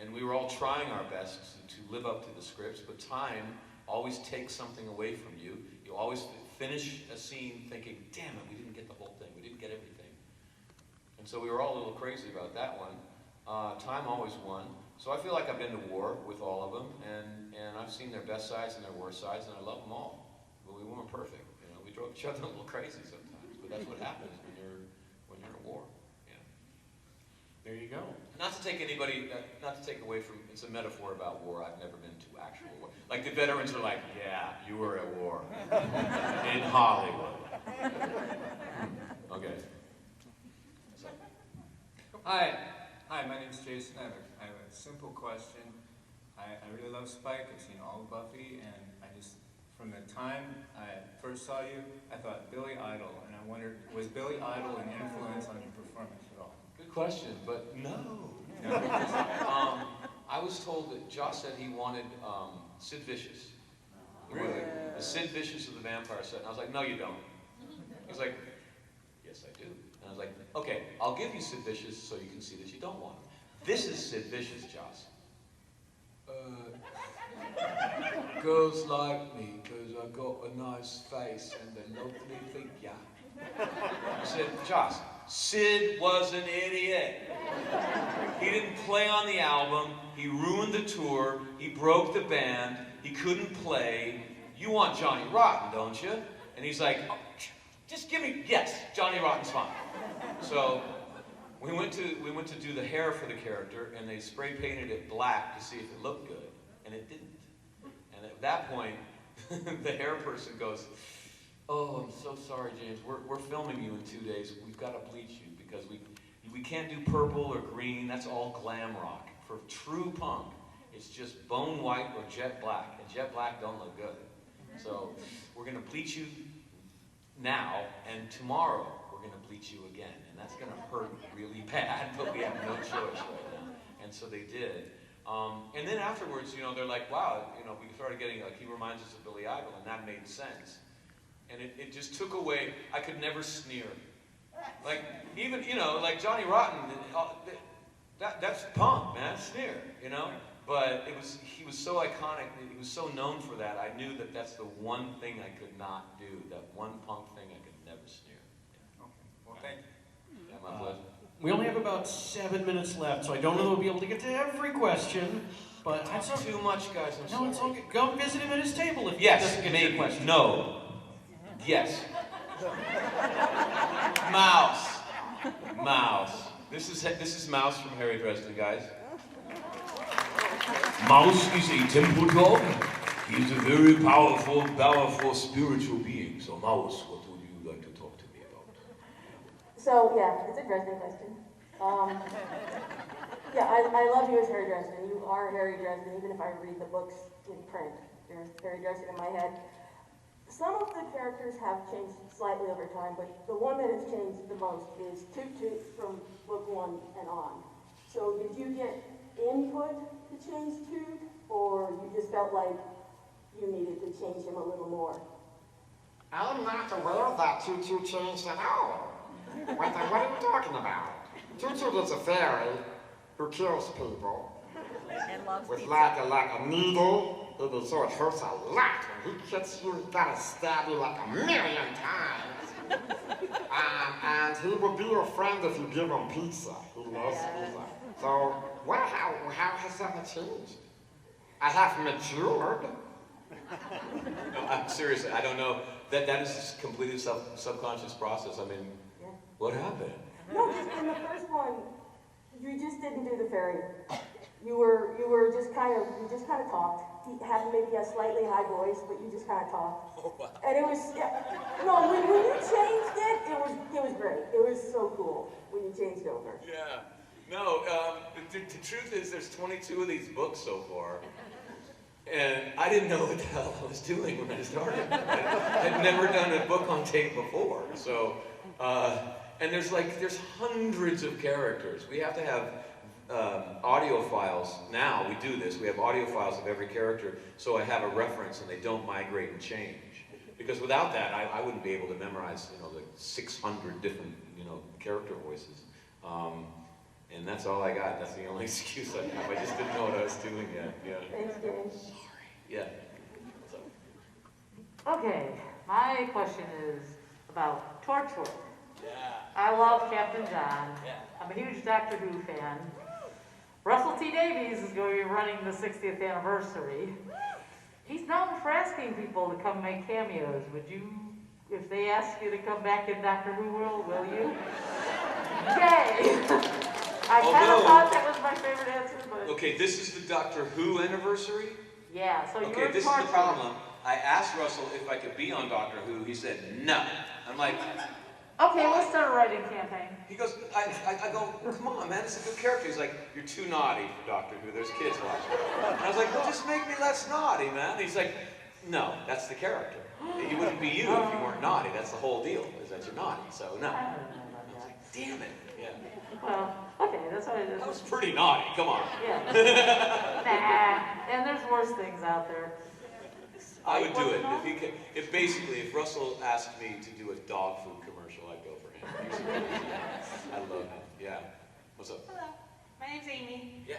and we were all trying our best to live up to the scripts, but time always takes something away from you. You always finish a scene thinking, damn it, we didn't get the whole thing, we didn't get everything. And so we were all a little crazy about that one. Time always won. So I feel like I've been to war with all of them, and I've seen their best sides and their worst sides, and I love them all. But we weren't perfect. We drove each other a little crazy sometimes, but that's what happens when you're at war. Yeah. There you go. Not to take anybody, not to take away from. It's a metaphor about war. I've never been to actual war. Like the veterans are like, yeah, you were at war in Hollywood. Okay. So. Hi, my name's Jason. I have a simple question. I really love Spike. I've seen all of Buffy, and from the time I first saw you, I thought Billy Idol, and I wondered, was Billy Idol an influence on your performance at all? Good question, but no. I was told that Josh said he wanted Sid Vicious. Really? The Sid Vicious of the Vampire set. And I was like, no, you don't. He's like, yes, I do. And I was like, okay, I'll give you Sid Vicious so you can see that you don't want him. This is Sid Vicious, Josh. Girls like me because I got a nice face and a lovely figure. I said, Josh, Sid was an idiot. He didn't play on the album. He ruined the tour. He broke the band. He couldn't play. You want Johnny Rotten, don't you? And he's like, oh, just give me, yes, Johnny Rotten's fine. So we went to do the hair for the character, and they spray painted it black to see if it looked good, and it didn't. And at that point, the hair person goes, oh, I'm so sorry, James. We're filming you in 2 days. We've got to bleach you because we can't do purple or green. That's all glam rock. For true punk, it's just bone white or jet black, and jet black don't look good. So we're going to bleach you now, and tomorrow we're going to bleach you again. And that's going to hurt really bad, but we have no choice right now. And so they did. And then afterwards, they're like, wow, we started getting, like, he reminds us of Billy Idol, and that made sense. And it just took away, I could never sneer. Like, even, like Johnny Rotten, that's punk, man, sneer, But he was so iconic, he was so known for that, I knew that that's the one thing I could not do, that one punk thing I could never sneer. Yeah. Okay, well, thank you. Yeah, my pleasure. We only have about 7 minutes left, so I don't know that we'll be able to get to every question, but that's too much, guys. I'm sorry. No, it's okay. Go visit him at his table if yes, he doesn't get maybe. your question. No. Yes. Mouse. Mouse. This is Mouse from Harry Dresden, guys. Mouse is a temple dog. He's a very powerful spiritual being. So, Mouse, what would you like to talk to me about? So, yeah, it's a Dresden question. Yeah, I love you as Harry Dresden. You are Harry Dresden, even if I read the books in print. There's Harry Dresden in my head. Some of the characters have changed slightly over time, but the one that has changed the most is Toot Toot from book 1 and on. So did you get input to change Toot, or you just felt like you needed to change him a little more? I'm not aware that Toot Toot changed at all. What are you talking about? Toot Toot is a fairy who kills people with like a needle. So it hurts a lot. When he hits you, he gotta stab you like 1,000,000 times. And he will be your friend if you give him pizza. He loves pizza. So, how has that changed? I have matured. No, I'm serious. I don't know. That is a completely subconscious process. I mean, what happened? No, just in the first one, you just didn't do the fairy. you were just kind of, you just kind of talked. You had maybe a slightly high voice, but you just kind of talked. Oh, wow. And it was, yeah, no, when you changed it was great. It was so cool when you changed over. Yeah. No, the truth is there's 22 of these books so far. And I didn't know what the hell I was doing when I started. I'd never done a book on tape before. So, and there's hundreds of characters. We have to have audio files. Now we do this. We have audio files of every character, so I have a reference and they don't migrate and change. Because without that, I wouldn't be able to memorize, like 600 different, character voices. And that's all I got. That's the only excuse I have. I just didn't know what I was doing yet. Yeah. Thanks, James. Sorry. Yeah. What's up? Okay, my question is about Torchwood. Yeah. I love Captain John. Yeah. I'm a huge Doctor Who fan. Russell T Davies is going to be running the 60th anniversary. He's known for asking people to come make cameos. Would you, if they ask you to come back in Doctor Who world, will you? Yay! I kind of thought that was my favorite answer, but... Okay, this is the Doctor Who anniversary? Yeah, so Okay, this is the problem. I asked Russell if I could be on Doctor Who. He said no. I'm like, okay, we'll start a writing campaign. he goes, I go, come on, man, it's a good character. He's like, you're too naughty for Doctor Who. There's kids watching. And I was like, well, just make me less naughty, man. He's like, no, that's the character. You wouldn't be you if you weren't naughty. That's the whole deal, is that you're naughty. So, no. I was like, damn it. Yeah. Well, okay, that's what it is. That was pretty naughty, come on. Yeah. Nah, and there's worse things out there. I would do it. If Russell asked me to do a dog food commercial, I'd go for him. I love him. Yeah. What's up? Hello, my name's Amy. Yeah.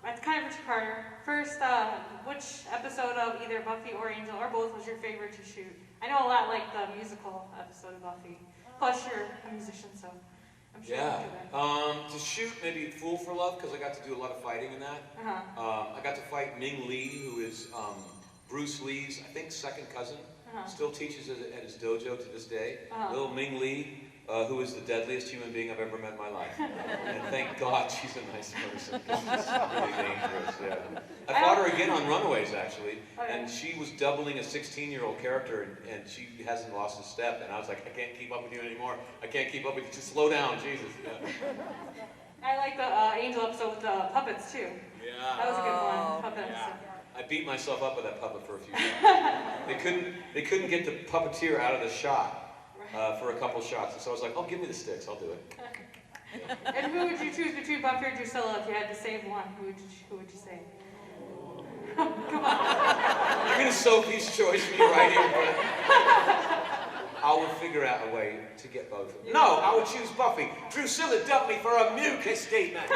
It's kind of a two-parter. First, which episode of either Buffy or Angel or both was your favorite to shoot? I know a lot like the musical episode of Buffy. Plus, you're a musician, so I'm sure Yeah. you do that. To shoot maybe Fool for Love, because I got to do a lot of fighting in that. I got to fight Ming Lee, who is Bruce Lee's, I think, second cousin. Still teaches at his dojo to this day. Little Ming Lee, who is the deadliest human being I've ever met in my life. And thank God she's a nice person, because she's really dangerous. Yeah. I fought her again on Runaways, actually, and she was doubling a 16-year-old character, and she hasn't lost a step. And I was like, I can't keep up with you anymore. I can't keep up with you. Just slow down, Jesus. Yeah. I like the Angel episode with the puppets, too. Yeah. That was a good one. Puppets. Yeah. I beat myself up with that puppet for a few times. They couldn't get the puppeteer out of the shot for a couple shots, and so I was like, "Oh, give me the sticks, I'll do it." And who would you choose between Buffy or Drusilla if you had to save one? Who would you save? Come on. You're gonna Sophie's Choice me right here, but I will figure out a way to get both of them. No, I would choose Buffy. Drusilla dumped me for a mucus statement.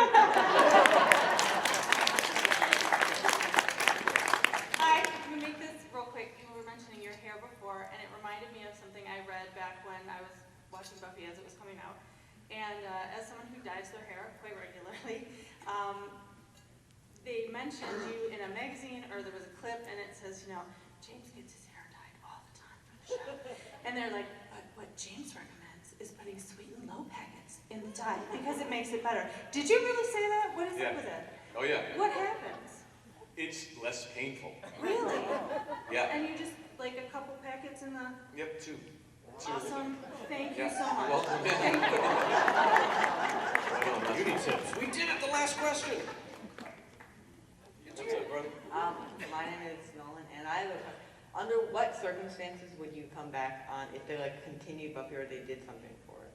Hi, I'm gonna make this real quick. You were mentioning your hair before, and it reminded me of something I read back when I was watching Buffy as it was coming out. And as someone who dyes their hair quite regularly, they mentioned you in a magazine, or there was a clip, and it says, James gets his hair dyed all the time for the show. And they're like, but what James recommends is putting sweet and low packets in the dye because it makes it better. Did you really say that? What is up with it? Oh yeah. What happens? It's less painful. Really? Yeah. And you just, like a couple packets in the... Yep, two. Awesome. Thank you Yeah. so much. Welcome. Thank you. Beauty tips. We did it the last question. What's up, brother? My name is Nolan, and I have under what circumstances would you come back on if they continued Buffy or they did something for it?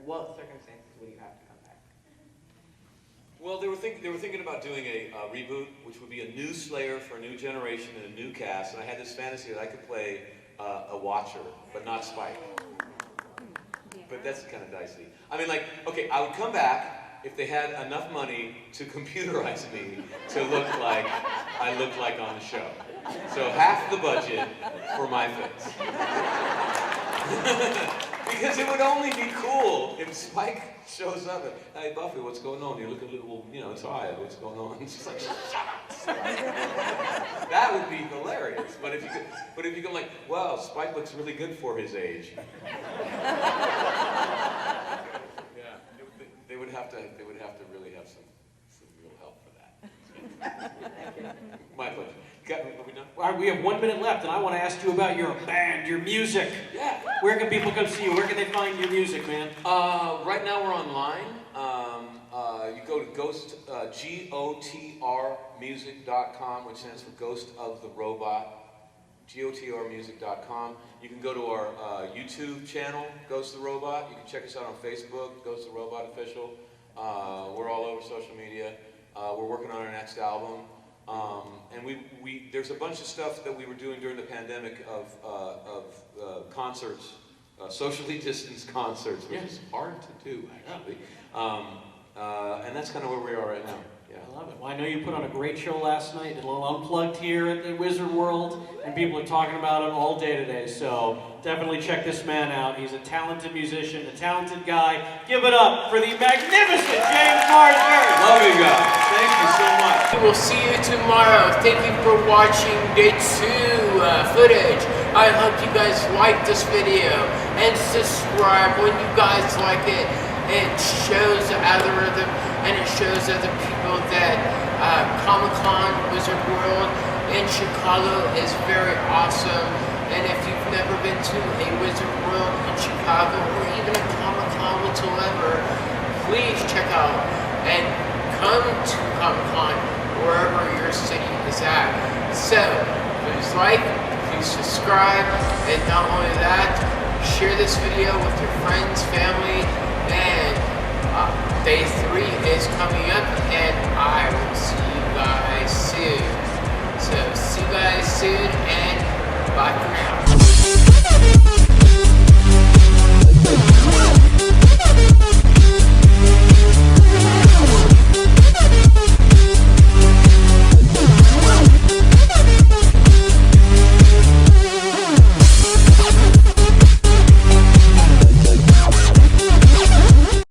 What circumstances would you have to come back? Well, they were thinking about doing a reboot, which would be a new Slayer for a new generation and a new cast. And I had this fantasy that I could play a Watcher, but not Spike. But that's kind of dicey. I mean, okay, I would come back if they had enough money to computerize me to look like I look like on the show. So half the budget for my face. Because it would only be cool if Spike shows up and, hey Buffy, what's going on? You look a little, tired, what's going on? And she's like, shut up! That would be hilarious. But if you go like, wow, Spike looks really good for his age. Yeah, they would have to really have some real help for that. right, we have 1 minute left, and I want to ask you about your band, your music. Yeah. Where can people come see you? Where can they find your music, man? Right now we're online. You go to GOTRmusic.com, which stands for Ghost of the Robot. GOTRmusic.com. You can go to our YouTube channel, Ghost of the Robot. You can check us out on Facebook, Ghost of the Robot Official. We're all over social media. We're working on our next album. And there's a bunch of stuff that we were doing during the pandemic of concerts, socially distanced concerts, which is hard to do, actually. And that's kind of where we are right now. Yeah. I love it. Well, I know you put on a great show last night, did a little Unplugged here at the Wizard World, and people are talking about it all day today. So definitely check this man out. He's a talented musician, a talented guy. Give it up for the magnificent James Marsden. Love you guys. Thank you so much. We'll see you tomorrow. Thank you for watching day 2 footage. I hope you guys like this video and subscribe when you guys like it. It shows the algorithm and it shows other people that Comic-Con Wizard World in Chicago is very awesome. And if you've never been to a Wizard World in Chicago or even a Comic-Con whatsoever, please check out and come to Comic-Con wherever your city is at. So, please like, please subscribe, and not only that, share this video with your friends, family, and day 3 is coming up, and I will see you guys soon. So, see you guys soon,